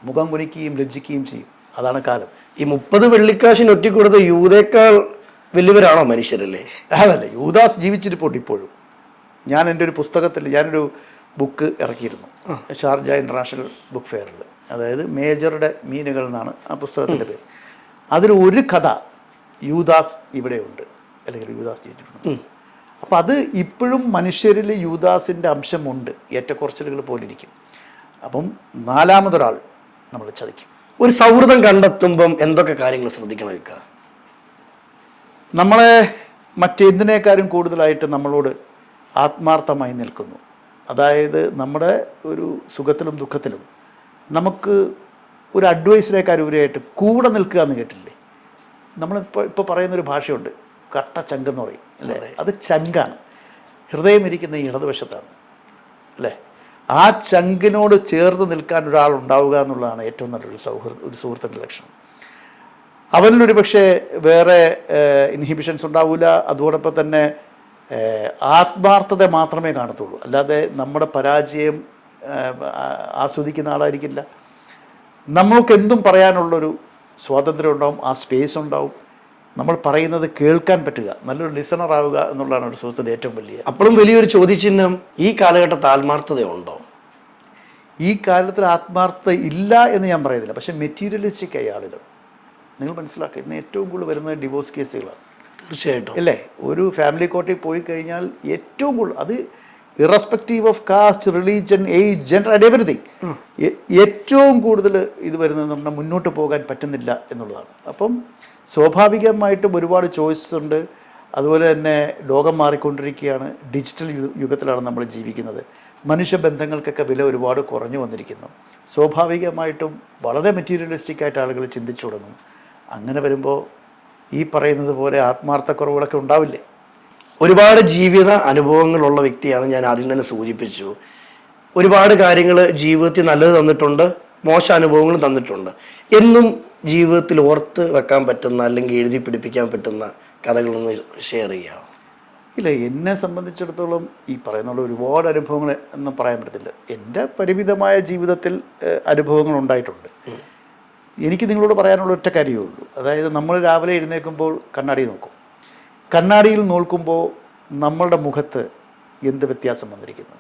മുഖം കുനിക്കുകയും ലജ്ജിക്കുകയും ചെയ്യും. അതാണ് കാലം. ഈ 30 വെള്ളിക്കാശിന് ഒറ്റിക്കൊടുത്ത യൂതേക്കാൾ വലിയവരാണോ മനുഷ്യരല്ലേ? അതല്ല, യൂദാസ് ജീവിച്ചിരിപ്പുണ്ട് ഇപ്പോഴും. ഞാൻ എൻ്റെ ഒരു പുസ്തകത്തിൽ ഞാനൊരു ബുക്ക് ഇറക്കിയിരുന്നു ഷാർജ ഇൻ്റർനാഷണൽ ബുക്ക് ഫെയറിൽ. അതായത് മേജറുടെ മീനുകൾ എന്നാണ് ആ പുസ്തകത്തിൻ്റെ പേര്. അതിൽ ഒരു കഥ യൂദാസ് ഇവിടെയുണ്ട്, അല്ലെങ്കിൽ യൂദാസ് ജീവിച്ചിട്ടുണ്ട്. അപ്പം അത് ഇപ്പോഴും മനുഷ്യരിൽ യൂദാസിൻ്റെ അംശമുണ്ട്, ഏറ്റക്കുറച്ചിലുകൾ പോലിരിക്കും. അപ്പം നാലാമതൊരാൾ നമ്മൾ ചതിക്കും. ഒരു സൗഹൃദം കണ്ടെത്തുമ്പം എന്തൊക്കെ കാര്യങ്ങൾ ശ്രദ്ധിക്കണം വെക്കുക? നമ്മളെ മറ്റെന്തിനേക്കാളും കൂടുതലായിട്ട് നമ്മളോട് ആത്മാർത്ഥമായി നിൽക്കുന്നു. അതായത് നമ്മുടെ ഒരു സുഖത്തിലും ദുഃഖത്തിലും നമുക്ക് ഒരു അഡ്വൈസിനേക്കാളുപരിയായിട്ട് കൂടെ നിൽക്കുക എന്ന് കേട്ടില്ലേ? നമ്മളിപ്പോൾ പറയുന്നൊരു ഭാഷയുണ്ട്, കട്ട ചങ്കെന്ന് പറയും അല്ലേ? അത് ചങ്കാണ്. ഹൃദയം ഇരിക്കുന്ന ഈ ഇടതുവശത്താണ് അല്ലേ? ആ ചങ്കിനോട് ചേർന്ന് നിൽക്കാൻ ഒരാളുണ്ടാവുക എന്നുള്ളതാണ് ഏറ്റവും നല്ലൊരു സുഹൃത്തിൻ്റെ ലക്ഷണം. അവനിലൊരു പക്ഷേ വേറെ ഇൻഹിബിഷൻസ് ഉണ്ടാവില്ല. അതോടൊപ്പം തന്നെ ആത്മാർത്ഥത മാത്രമേ കാണത്തുള്ളൂ, അല്ലാതെ നമ്മുടെ പരാജയം ആസ്വദിക്കുന്ന ആളായിരിക്കില്ല. നമ്മൾക്ക് എന്തും പറയാനുള്ളൊരു സ്വാതന്ത്ര്യം ഉണ്ടാവും, ആ സ്പേസ് ഉണ്ടാവും. നമ്മൾ പറയുന്നത് കേൾക്കാൻ പറ്റുക, നല്ലൊരു ലിസണർ ആവുക എന്നുള്ളതാണ് ഒരു സുഹൃത്തിൻ്റെ ഏറ്റവും വലിയ. അപ്പോഴും വലിയൊരു ചോദ്യചിഹ്നം, ഈ കാലഘട്ടത്തിൽ ആത്മാർത്ഥതയുണ്ടോ? ഈ കാലത്തിൽ ആത്മാർത്ഥത ഇല്ല എന്ന് ഞാൻ പറയുന്നില്ല, പക്ഷേ മെറ്റീരിയലിസ്റ്റിക് ആയ ആളുകൾ നിങ്ങൾ മനസ്സിലാക്കുക, ഇന്ന് ഏറ്റവും കൂടുതൽ വരുന്നത് ഡിവോഴ്സ് കേസുകളാണ്. തീർച്ചയായിട്ടും അല്ലേ? ഒരു ഫാമിലി കോർട്ടിൽ പോയി കഴിഞ്ഞാൽ ഏറ്റവും കൂടുതൽ, അത് irrespective of caste, religion, age, gender and everything, ഏറ്റവും കൂടുതൽ ഇത് വരുന്നത് നമ്മുടെ മുന്നോട്ട് പോകാൻ പറ്റുന്നില്ല എന്നുള്ളതാണ്. അപ്പം സ്വാഭാവികമായിട്ടും ഒരുപാട് ചോയ്സസ് ഉണ്ട്. അതുപോലെ തന്നെ ലോകം മാറിക്കൊണ്ടിരിക്കുകയാണ്, ഡിജിറ്റൽ യുഗത്തിലാണ് നമ്മൾ ജീവിക്കുന്നത്. മനുഷ്യബന്ധങ്ങൾക്കൊക്കെ വില ഒരുപാട് കുറഞ്ഞു വന്നിരിക്കുന്നു. സ്വാഭാവികമായിട്ടും വളരെ മെറ്റീരിയലിസ്റ്റിക്കായിട്ട് ആളുകൾ ചിന്തിച്ചു തുടങ്ങും. അങ്ങനെ വരുമ്പോൾ ഈ പറയുന്നത് പോലെ ആത്മാർത്ഥക്കുറവുകളൊക്കെ ഉണ്ടാവില്ലേ? ഒരുപാട് ജീവിത അനുഭവങ്ങളുള്ള വ്യക്തിയാണ് ഞാൻ ആദ്യം തന്നെ സൂചിപ്പിച്ചു. ഒരുപാട് കാര്യങ്ങൾ ജീവിതത്തിൽ നല്ലത് തന്നിട്ടുണ്ട്, മോശം അനുഭവങ്ങളും തന്നിട്ടുണ്ട്. എന്നും ജീവിതത്തിൽ ഓർത്ത് വെക്കാൻ പറ്റുന്ന അല്ലെങ്കിൽ എഴുതി പിടിപ്പിക്കാൻ പറ്റുന്ന കഥകളൊന്ന് ഷെയർ ചെയ്യാം. ഇല്ല, എന്നെ സംബന്ധിച്ചിടത്തോളം ഈ പറയുന്നുള്ള ഒരുപാട് അനുഭവങ്ങൾ എന്ന് പറയാൻ പറ്റത്തില്ല. എൻ്റെ പരിമിതമായ ജീവിതത്തിൽ അനുഭവങ്ങൾ ഉണ്ടായിട്ടുണ്ട്. എനിക്ക് നിങ്ങളോട് പറയാനുള്ള ഒറ്റ കാര്യമേ ഉള്ളൂ. അതായത് നമ്മൾ രാവിലെ എഴുന്നേൽക്കുമ്പോൾ കണ്ണാടി നോക്കും. കണ്ണാടിയിൽ നോക്കുമ്പോൾ നമ്മളുടെ മുഖത്ത് എന്ത് വ്യത്യാസം വന്നിരിക്കുന്നു,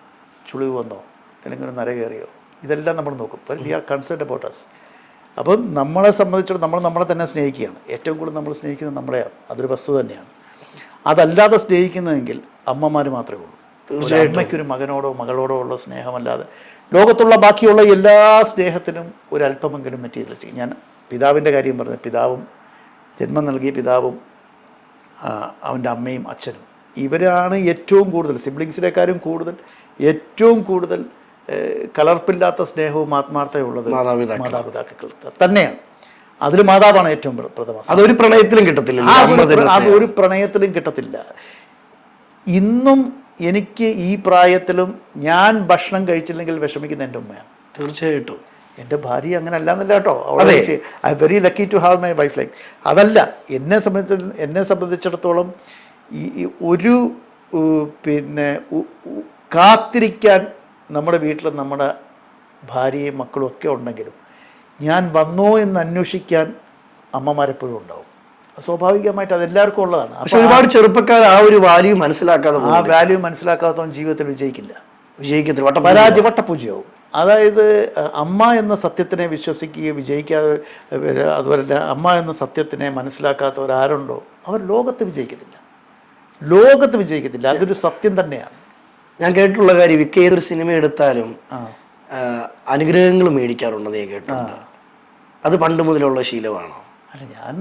ചുളിവ് വന്നോ അല്ലെങ്കിൽ ഒരു നര കയറിയോ, ഇതെല്ലാം നമ്മൾ നോക്കും. We are concerned about us. അപ്പം നമ്മളെ സംബന്ധിച്ചിടത്തോളം നമ്മൾ നമ്മളെ തന്നെ സ്നേഹിക്കുകയാണ്. ഏറ്റവും കൂടുതൽ നമ്മൾ സ്നേഹിക്കുന്നത് നമ്മളെയാണ്, അതൊരു വസ്തു തന്നെയാണ്. അതല്ലാതെ സ്നേഹിക്കുന്നതെങ്കിൽ അമ്മമാർ മാത്രമേ ഉള്ളൂ. അമ്മയ്ക്കൊരു മകനോടോ മകളോടോ ഉള്ള സ്നേഹമല്ലാതെ ലോകത്തുള്ള ബാക്കിയുള്ള എല്ലാ സ്നേഹത്തിനും ഒരല്പമെങ്കിലും മെറ്റീരിയൽസ്. ഞാൻ പിതാവിൻ്റെ കാര്യം പറഞ്ഞു. പിതാവും ജന്മം നൽകിയ പിതാവും അവൻ്റെ അമ്മയും അച്ഛനും, ഇവരാണ് ഏറ്റവും കൂടുതൽ, സിബ്ലിങ്സിനേക്കാളും കൂടുതൽ ഏറ്റവും കൂടുതൽ കലർപ്പില്ലാത്ത സ്നേഹവും ആത്മാർത്ഥതയും ഉള്ളത് മാതാപിതാക്കൾ തന്നെയാണ്. അതിൽ മാതാവാണ് ഏറ്റവും പ്രഥമ. അതൊരു പ്രണയത്തിലും കിട്ടത്തില്ല, അതൊരു പ്രണയത്തിലും കിട്ടത്തില്ല. ഇന്നും എനിക്ക് ഈ പ്രായത്തിലും ഞാൻ ഭക്ഷണം കഴിച്ചില്ലെങ്കിൽ വിഷമിക്കുന്ന എൻ്റെ ഉമ്മയാണ്. തീർച്ചയായിട്ടും. എൻ്റെ ഭാര്യ അങ്ങനെ അല്ലാന്നല്ല കേട്ടോ, I am very lucky to have my wife like. അതല്ല, എന്നെ സംബന്ധിച്ചിടത്തോളം ഈ ഒരു കാത്തിരിക്കാൻ നമ്മുടെ വീട്ടിൽ നമ്മുടെ ഭാര്യയും മക്കളും ഒക്കെ ഉണ്ടെങ്കിലും ഞാൻ വന്നോ എന്ന് അന്വേഷിക്കാൻ അമ്മമാരെപ്പോഴും ഉണ്ടാവും. സ്വാഭാവികമായിട്ട് അതെല്ലാവർക്കും ഉള്ളതാണ്. പക്ഷെ ഒരുപാട് ചെറുപ്പക്കാർ ആ ഒരു വാല്യൂ മനസ്സിലാക്കാത്തവൻ ജീവിതത്തിൽ വിജയിക്കത്തില്ല, വട്ടപൂജയാവും. അതായത് അമ്മ എന്ന സത്യത്തിനെ വിശ്വസിക്കുകയും വിജയിക്കാതെ, അതുപോലെ അമ്മ എന്ന സത്യത്തിനെ മനസ്സിലാക്കാത്തവരാരുണ്ടോ അവർ ലോകത്ത് വിജയിക്കത്തില്ല. അതൊരു സത്യം തന്നെയാണ്. ഞാൻ കേട്ടിട്ടുള്ള കാര്യം, ഏതൊരു സിനിമ എടുത്താലും അനുഗ്രഹങ്ങൾ മേടിക്കാറുണ്ടെന്ന് ഞാൻ കേട്ടിട്ടുണ്ട്. അത് പണ്ട് മുതലുള്ള ശീലമാണോ? അല്ല, ഞാൻ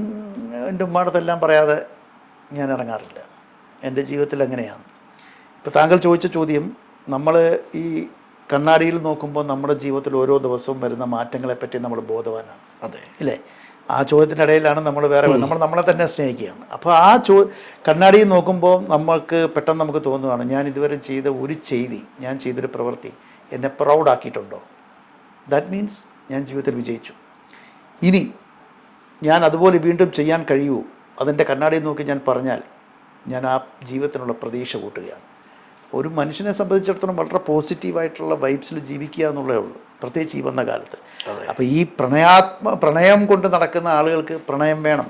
എൻ്റെ ഉമ്മാടത്തെല്ലാം പറയാതെ ഞാൻ ഇറങ്ങാറില്ല. എൻ്റെ ജീവിതത്തിൽ അങ്ങനെയാണ്. ഇപ്പോൾ താങ്കൾ ചോദിച്ച ചോദ്യം, നമ്മൾ ഈ കണ്ണാടിയിൽ നോക്കുമ്പോൾ നമ്മുടെ ജീവിതത്തിൽ ഓരോ ദിവസവും വരുന്ന മാറ്റങ്ങളെപ്പറ്റി നമ്മൾ ബോധവാനാണ്. അതെ, ഇല്ലേ? ആ ചോദ്യത്തിൻ്റെ ഇടയിലാണ് നമ്മൾ നമ്മളെ തന്നെ സ്നേഹിക്കുകയാണ്. അപ്പോൾ ആ കണ്ണാടിയിൽ നോക്കുമ്പോൾ നമ്മൾക്ക് പെട്ടെന്ന് നമുക്ക് തോന്നുകയാണ്, ഞാൻ ഇതുവരെ ചെയ്ത ഒരു ചെയ്തി, ഞാൻ ചെയ്തൊരു പ്രവൃത്തി എന്നെ പ്രൗഡാക്കിയിട്ടുണ്ടോ? ദാറ്റ് മീൻസ് ഞാൻ ജീവിതത്തിൽ വിജയിച്ചു. ഇനി ഞാൻ അതുപോലെ വീണ്ടും ചെയ്യാൻ കഴിയുമോ? അതിൻ്റെ കണ്ണാടിയിൽ നോക്കി ഞാൻ പറഞ്ഞാൽ ഞാൻ ആ ജീവിതത്തിനുള്ള പ്രതീക്ഷ കൂട്ടുകയാണ്. ഒരു മനുഷ്യനെ സംബന്ധിച്ചിടത്തോളം വളരെ പോസിറ്റീവായിട്ടുള്ള വൈബ്സിൽ ജീവിക്കുക എന്നുള്ളതേ ഉള്ളൂ, പ്രത്യേകിച്ച് ഈ വന്ന കാലത്ത്. അപ്പോൾ ഈ പ്രണയം കൊണ്ട് നടക്കുന്ന ആളുകൾക്ക് പ്രണയം വേണം,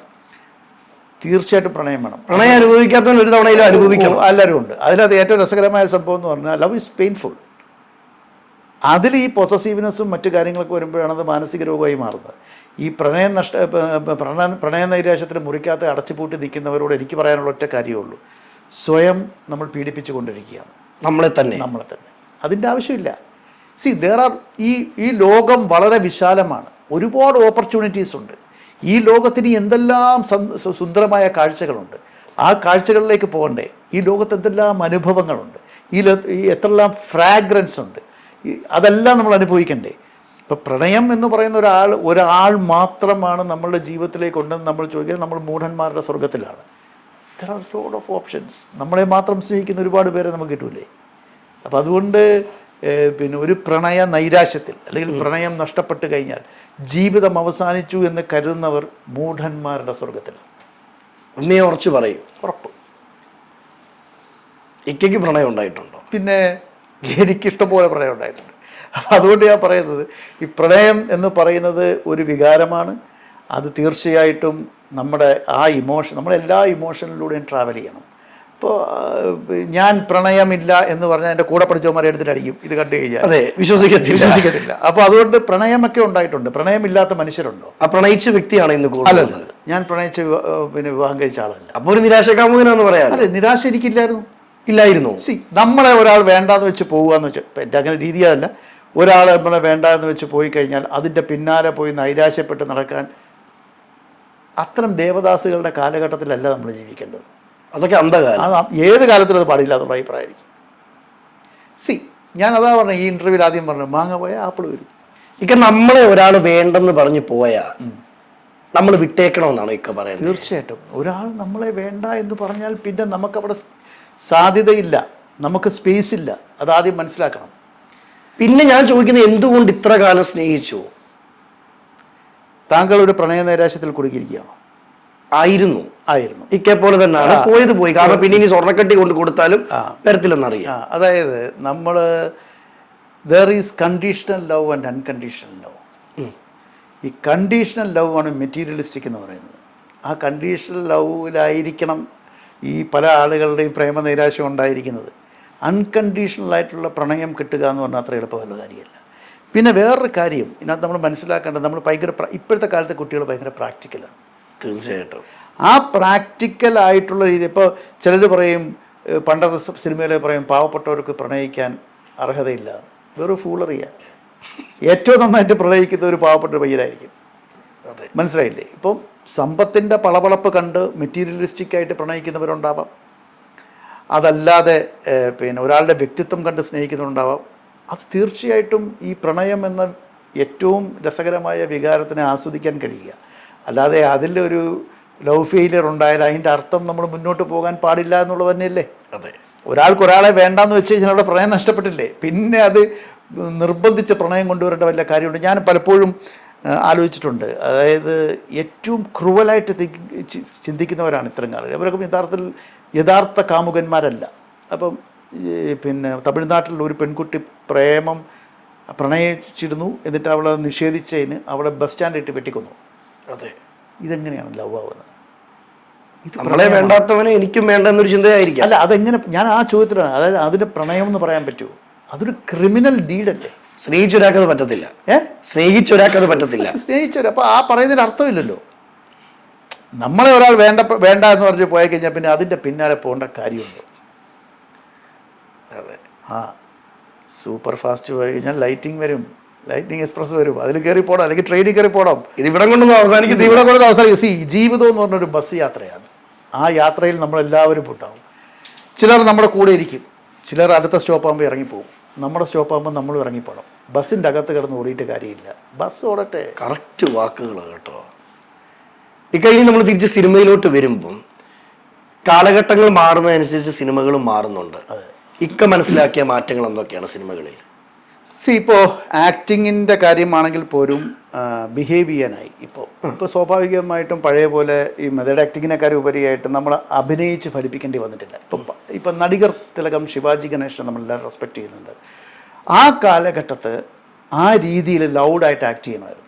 തീർച്ചയായിട്ടും പ്രണയം വേണം. പ്രണയം അനുഭവിക്കാത്തവൻ ഒരു തവണയിലും അനുഭവിക്കണം, എല്ലാവരും ഉണ്ട്. അതിനകത്ത് ഏറ്റവും രസകരമായ സംഭവം എന്ന് പറഞ്ഞാൽ ലവ് ഈസ് പെയിൻഫുൾ. അതിൽ ഈ പൊസസീവ്നെസ്സും മറ്റു കാര്യങ്ങളൊക്കെ വരുമ്പോഴാണ് അത് മാനസിക രോഗമായി മാറുന്നത്. ഈ പ്രണയ നൈരാശ്യത്തിൽ മുറിക്കകത്ത് അടച്ചുപൂട്ടി നിൽക്കുന്നവരോട് എനിക്ക് പറയാനുള്ള ഒറ്റ കാര്യമുള്ളൂ, സ്വയം നമ്മൾ പീഡിപ്പിച്ചു കൊണ്ടിരിക്കുകയാണ് നമ്മളെ തന്നെ. അതിൻ്റെ ആവശ്യമില്ല. ഈ ലോകം വളരെ വിശാലമാണ്, ഒരുപാട് ഓപ്പർച്യൂണിറ്റീസ് ഉണ്ട്. ഈ ലോകത്തിന് എന്തെല്ലാം സുന്ദരമായ കാഴ്ചകളുണ്ട്. ആ കാഴ്ചകളിലേക്ക് പോകണ്ടേ? ഈ ലോകത്ത് എന്തെല്ലാം അനുഭവങ്ങളുണ്ട്, എത്രയെല്ലാം ഫ്രാഗ്രൻസ് ഉണ്ട്, അതെല്ലാം നമ്മൾ അനുഭവിക്കണ്ടേ? ഇപ്പോൾ പ്രണയം എന്ന് പറയുന്ന ഒരാൾ മാത്രമാണ് നമ്മളുടെ ജീവിതത്തിലേക്ക് ഉണ്ടെന്ന് നമ്മൾ ചോദിക്കുക, നമ്മൾ മൂഢന്മാരുടെ സ്വർഗത്തിലാണ്. There are lot of options. നമ്മളെ മാത്രം സ്നേഹിക്കുന്ന ഒരുപാട് പേരെ നമുക്ക് കിട്ടൂലേ? അപ്പം അതുകൊണ്ട് പിന്നെ ഒരു പ്രണയ നൈരാശ്യത്തിൽ അല്ലെങ്കിൽ പ്രണയം നഷ്ടപ്പെട്ട് കഴിഞ്ഞാൽ ജീവിതം അവസാനിച്ചു എന്ന് കരുതുന്നവർ മൂഢന്മാരുടെ സ്വർഗത്തിലാണ്. ഒന്നേ ഉറച്ചു പറയും. ഉറപ്പ്. ഇക്കയ്ക്ക് പ്രണയം ഉണ്ടായിട്ടുണ്ടോ? പിന്നെ എനിക്കിഷ്ടംപോലെ പ്രണയം ഉണ്ടായിട്ടുണ്ട്. അപ്പം അതുകൊണ്ട് ഞാൻ പറയുന്നത്, ഈ പ്രണയം എന്ന് പറയുന്നത് ഒരു വികാരമാണ്. അത് തീർച്ചയായിട്ടും നമ്മുടെ ആ ഇമോഷൻ, നമ്മളെല്ലാ ഇമോഷനിലൂടെയും ട്രാവൽ ചെയ്യണം. ഇപ്പോൾ ഞാൻ പ്രണയമില്ല എന്ന് പറഞ്ഞാൽ എൻ്റെ കൂടെ പഠിച്ചവന്മാരെ എടുത്തിട്ട് അടിക്കും, ഇത് കണ്ടു കഴിഞ്ഞാൽ. അതെ, വിശ്വസിക്കത്തില്ല. അപ്പോൾ അതുകൊണ്ട് പ്രണയമൊക്കെ ഉണ്ടായിട്ടുണ്ട്. പ്രണയമില്ലാത്ത മനുഷ്യരുണ്ടോ? ആ പ്രണയിച്ച വ്യക്തിയാണ് ഇന്ന് അല്ലല്ല, ഞാൻ പ്രണയിച്ച് വിവാഹം കഴിച്ച ആളല്ല. അപ്പോൾ ഒരു നിരാശക്കാമുകനാന്ന് പറയാം. അല്ലെ, നിരാശ എനിക്കില്ലായിരുന്നു. നമ്മളെ ഒരാൾ വേണ്ടാന്ന് വെച്ച് പോവുകയെന്ന് വെച്ചാൽ, ഇപ്പം എൻ്റെ അങ്ങനെ രീതി അതല്ല. ഒരാൾ നമ്മളെ വേണ്ടാന്ന് വെച്ച് പോയി കഴിഞ്ഞാൽ അതിൻ്റെ പിന്നാലെ പോയി നൈരാശ്യപ്പെട്ട് നടക്കാൻ, അത്തരം ദേവദാസുകളുടെ കാലഘട്ടത്തിലല്ല നമ്മൾ ജീവിക്കേണ്ടത്. അതൊക്കെ അന്ധകാലം. ഏത് കാലത്തിലും അത് പാടില്ല എന്നുള്ള അഭിപ്രായമായിരിക്കും. ഞാൻ അതാ പറഞ്ഞത്, ഈ ഇൻ്റർവ്യൂവിൽ ആദ്യം പറഞ്ഞു, മാങ്ങ പോയാൽ ആപ്പിൾ വരും. ഇക്ക നമ്മളെ ഒരാൾ വേണ്ടെന്ന് പറഞ്ഞു പോയാൽ നമ്മൾ വിട്ടേക്കണമെന്നാണ് ഇക്ക പറയുന്നത്? തീർച്ചയായിട്ടും. ഒരാൾ നമ്മളെ വേണ്ട എന്ന് പറഞ്ഞാൽ പിന്നെ നമുക്കവിടെ സാധ്യതയില്ല, നമുക്ക് സ്പേസ് ഇല്ല. അതാദ്യം മനസ്സിലാക്കണം. പിന്നെ ഞാൻ ചോദിക്കുന്നത്, എന്തുകൊണ്ട് ഇത്ര കാലം സ്നേഹിച്ചു? താങ്കൾ ഒരു പ്രണയ നൈരാശ്യത്തിൽ കുടുങ്ങിയിരിക്കുകയാണോ? ആയിരുന്നു. ഇക്കെ പോലെ തന്നെയാണ്. പോയത് പോയി. കാരണം പിന്നെ ഇനി സ്വർണ്ണക്കട്ടി കൊണ്ട് കൊടുത്താലും വരത്തില്ലെന്നറിയാം. അതായത് നമ്മൾ there is conditional love and unconditional love. ഈ കണ്ടീഷണൽ ലവ് ആണ് മെറ്റീരിയലിസ്റ്റിക് എന്ന് പറയുന്നത്. ആ കണ്ടീഷണൽ ലവിലായിരിക്കണം ഈ പല ആളുകളുടെയും പ്രേമ നൈരാശ്യം ഉണ്ടായിരിക്കുന്നത്. അൺകണ്ടീഷണലായിട്ടുള്ള പ്രണയം കിട്ടുക എന്ന് പറഞ്ഞാൽ അത്ര എളുപ്പമല്ല കാര്യമല്ല. പിന്നെ വേറൊരു കാര്യം ഇതിനകത്ത് നമ്മൾ മനസ്സിലാക്കേണ്ടത്, നമ്മൾ ഇപ്പോഴത്തെ കാലത്തെ കുട്ടികൾ ഭയങ്കര പ്രാക്ടിക്കലാണ്. തീർച്ചയായിട്ടും. ആ പ്രാക്ടിക്കലായിട്ടുള്ള രീതി, ഇപ്പോൾ ചിലർ പറയും, പണ്ടത്തെ സിനിമയിൽ പറയും പാവപ്പെട്ടവർക്ക് പ്രണയിക്കാൻ അർഹതയില്ല. വെറും ഫൂളറിയാണ്. ഏറ്റവും നന്നായിട്ട് പ്രണയിക്കുന്ന ഒരു പാവപ്പെട്ട പയ്യനായിരിക്കും. മനസ്സിലായില്ലേ? ഇപ്പം സമ്പത്തിൻ്റെ പളപളപ്പ് കണ്ട് മെറ്റീരിയലിസ്റ്റിക്കായിട്ട് പ്രണയിക്കുന്നവരുണ്ടാവാം. അതല്ലാതെ പിന്നെ ഒരാളുടെ വ്യക്തിത്വം കണ്ട് സ്നേഹിക്കുന്നവരുണ്ടാവാം. അത് തീർച്ചയായിട്ടും ഈ പ്രണയം എന്ന ഏറ്റവും രസകരമായ വികാരത്തിനെ ആസ്വദിക്കാൻ കഴിയുക. അല്ലാതെ അതിലൊരു ലവ് ഫെയിലിയർ ഉണ്ടായാൽ അതിൻ്റെ അർത്ഥം നമ്മൾ മുന്നോട്ട് പോകാൻ പാടില്ല എന്നുള്ളത് തന്നെയല്ലേ? ഒരാളെ വേണ്ടാന്ന് വെച്ച് കഴിഞ്ഞാൽ അവിടെ പ്രണയം നഷ്ടപ്പെട്ടില്ലേ? പിന്നെ അത് നിർബന്ധിച്ച് പ്രണയം കൊണ്ടുവരേണ്ട വല്ല കാര്യമുണ്ട്? ഞാൻ പലപ്പോഴും ആലോചിച്ചിട്ടുണ്ട്. അതായത് ഏറ്റവും ക്രൂവലായിട്ട് ചിന്തിക്കുന്നവരാണ് ഇത്തരം ആളുകൾ. അവരൊക്കെ യഥാർത്ഥ കാമുകന്മാരല്ല. അപ്പം പിന്നെ തമിഴ്നാട്ടിൽ ഒരു പെൺകുട്ടി പ്രണയിച്ചിരുന്നു. എന്നിട്ട് അവളെ നിഷേധിച്ചതിന് അവളെ ബസ് സ്റ്റാൻഡിലിട്ട് വെട്ടിക്കൊന്നു. ഇതെങ്ങനെയാണ് ലവ് ആവുന്നത്? നമ്മളെ വേണ്ടാത്തവനെ എനിക്കും വേണ്ട എന്നൊരു ചിന്തയായിരിക്കും. അല്ല, അതെങ്ങനെ? ഞാൻ ആ ചോദ്യത്തിലാണ്. അതായത് അതിന് പ്രണയം എന്ന് പറയാൻ പറ്റുമോ? അതൊരു ക്രിമിനൽ ഡീഡല്ലേ? സ്നേഹിച്ചൊരാക്കത് പറ്റത്തില്ല. സ്നേഹിച്ചൊരാക്കത് പറ്റത്തില്ല. അപ്പോൾ ആ പറയുന്നതിന് അർത്ഥമില്ലല്ലോ. നമ്മളെ ഒരാൾ വേണ്ട എന്ന് പറഞ്ഞ് പോയി കഴിഞ്ഞാൽ പിന്നെ അതിൻ്റെ പിന്നാലെ പോകേണ്ട കാര്യമുണ്ടോ? സൂപ്പർ ഫാസ്റ്റ് പോയി കഴിഞ്ഞാൽ ലൈറ്റിംഗ് എക്സ്പ്രസ് വരും, അതിൽ കയറി പോകണം, അല്ലെങ്കിൽ ട്രെയിനിൽ കയറി പോകണം. ഇവിടെ കൊണ്ടൊന്നും അവസാനിക്കും. ജീവിതം എന്ന് പറഞ്ഞൊരു ബസ് യാത്രയാണ്. ആ യാത്രയിൽ നമ്മളെല്ലാവരും ഉണ്ടാവും. ചിലർ നമ്മുടെ കൂടെ ഇരിക്കും, ചിലർ അടുത്ത സ്റ്റോപ്പാകുമ്പോൾ ഇറങ്ങിപ്പോകും. നമ്മുടെ സ്റ്റോപ്പാകുമ്പോൾ നമ്മളും ഇറങ്ങിപ്പോകണം. ബസ്സിൻ്റെ അകത്ത് കിടന്ന് ഓടിയിട്ട് കാര്യമില്ല, ബസ് ഓടട്ടെ. കറക്റ്റ് വാക്കുകൾ കേട്ടോ. ഇക്കഴിഞ്ഞ് നമ്മൾ തിരിച്ച് സിനിമയിലോട്ട് വരുമ്പം കാലഘട്ടങ്ങൾ മാറുന്നതനുസരിച്ച് സിനിമകളും മാറുന്നുണ്ട്. ഇക്ക മനസ്സിലാക്കിയ മാറ്റങ്ങൾ എന്തൊക്കെയാണ് സിനിമകളിൽ? ഇപ്പോൾ ആക്ടിങ്ങിൻ്റെ കാര്യമാണെങ്കിൽ പോലും ബിഹേവ് ചെയ്യാനായി. ഇപ്പോൾ സ്വാഭാവികമായിട്ടും പഴയ പോലെ ഈ മെത്തേഡ് ആക്ടിങ്ങിനെക്കാരും ഉപരിയായിട്ട് നമ്മൾ അഭിനയിച്ച് ഫലിപ്പിക്കേണ്ടി വന്നിട്ടില്ല. ഇപ്പം നടികർ തിലകം ശിവാജി ഗണേശൻ നമ്മളെല്ലാവരും റെസ്പെക്ട് ചെയ്യുന്നുണ്ട്. ആ കാലഘട്ടത്ത് ആ രീതിയിൽ ലൗഡായിട്ട് ആക്ട് ചെയ്യണമായിരുന്നു.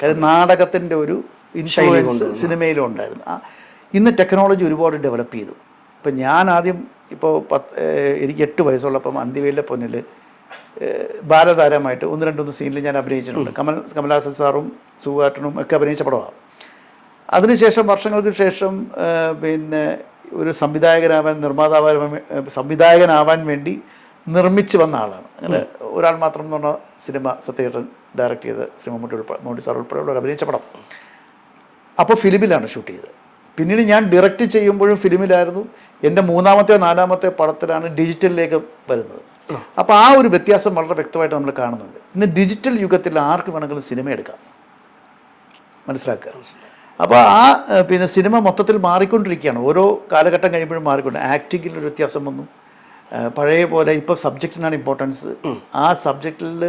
കാര്യം നാടകത്തിൻ്റെ ഒരു ഇൻഫ്ലുവൻസ് സിനിമയിലും ഉണ്ടായിരുന്നു. ഇന്ന് ടെക്നോളജി ഒരുപാട് ഡെവലപ്പ് ചെയ്തു. ഇപ്പം ഞാൻ ആദ്യം എനിക്ക് 8 വയസ്സുള്ളപ്പം അന്തിവേലിലെ പൊന്നിൽ ബാലതാരമായിട്ട് 1-2 സീനിൽ ഞാൻ അഭിനയിച്ചിട്ടുണ്ട്. കമലഹാസൻ സാറും സുഹാട്ടനും ഒക്കെ അഭിനയിച്ച പടമാണ്. അതിനുശേഷം വർഷങ്ങൾക്ക് ശേഷം പിന്നെ ഒരു സംവിധായകനാവാൻ വേണ്ടി നിർമ്മിച്ച് വന്ന ആളാണ്. അങ്ങനെ ഒരാൾ മാത്രം എന്ന് പറഞ്ഞ സിനിമ സത്യേട്ടൻ ഡയറക്റ്റ് ചെയ്ത് ശ്രീ മമ്മൂട്ടി സാർ ഉൾപ്പെടെയുള്ളവർ അഭിനയിച്ച പടം. അപ്പോൾ ഫിലിമിലാണ് ഷൂട്ട് ചെയ്തത്. പിന്നീട് ഞാൻ ഡയറക്റ്റ് ചെയ്യുമ്പോഴും ഫിലിമിലായിരുന്നു. എൻ്റെ 3-ാമത്തെ 4-ാമത്തെ പടത്തിലാണ് ഡിജിറ്റലിലേക്ക് വരുന്നത്. അപ്പോൾ ആ ഒരു വ്യത്യാസം വളരെ വ്യക്തമായിട്ട് നമ്മൾ കാണുന്നുണ്ട്. ഇന്ന് ഡിജിറ്റൽ യുഗത്തിൽ ആർക്ക് വേണമെങ്കിലും സിനിമ എടുക്കാം, മനസ്സിലാക്കുക. അപ്പോൾ പിന്നെ സിനിമ മൊത്തത്തിൽ മാറിക്കൊണ്ടിരിക്കുകയാണ്. ഓരോ കാലഘട്ടം കഴിയുമ്പോഴും മാറിക്കൊണ്ട് ആക്ടിങ്ങിൽ ഒരു വ്യത്യാസം വന്നു. പഴയ പോലെ ഇപ്പോൾ സബ്ജക്റ്റിനാണ് ഇമ്പോർട്ടൻസ്. ആ സബ്ജക്റ്റിൽ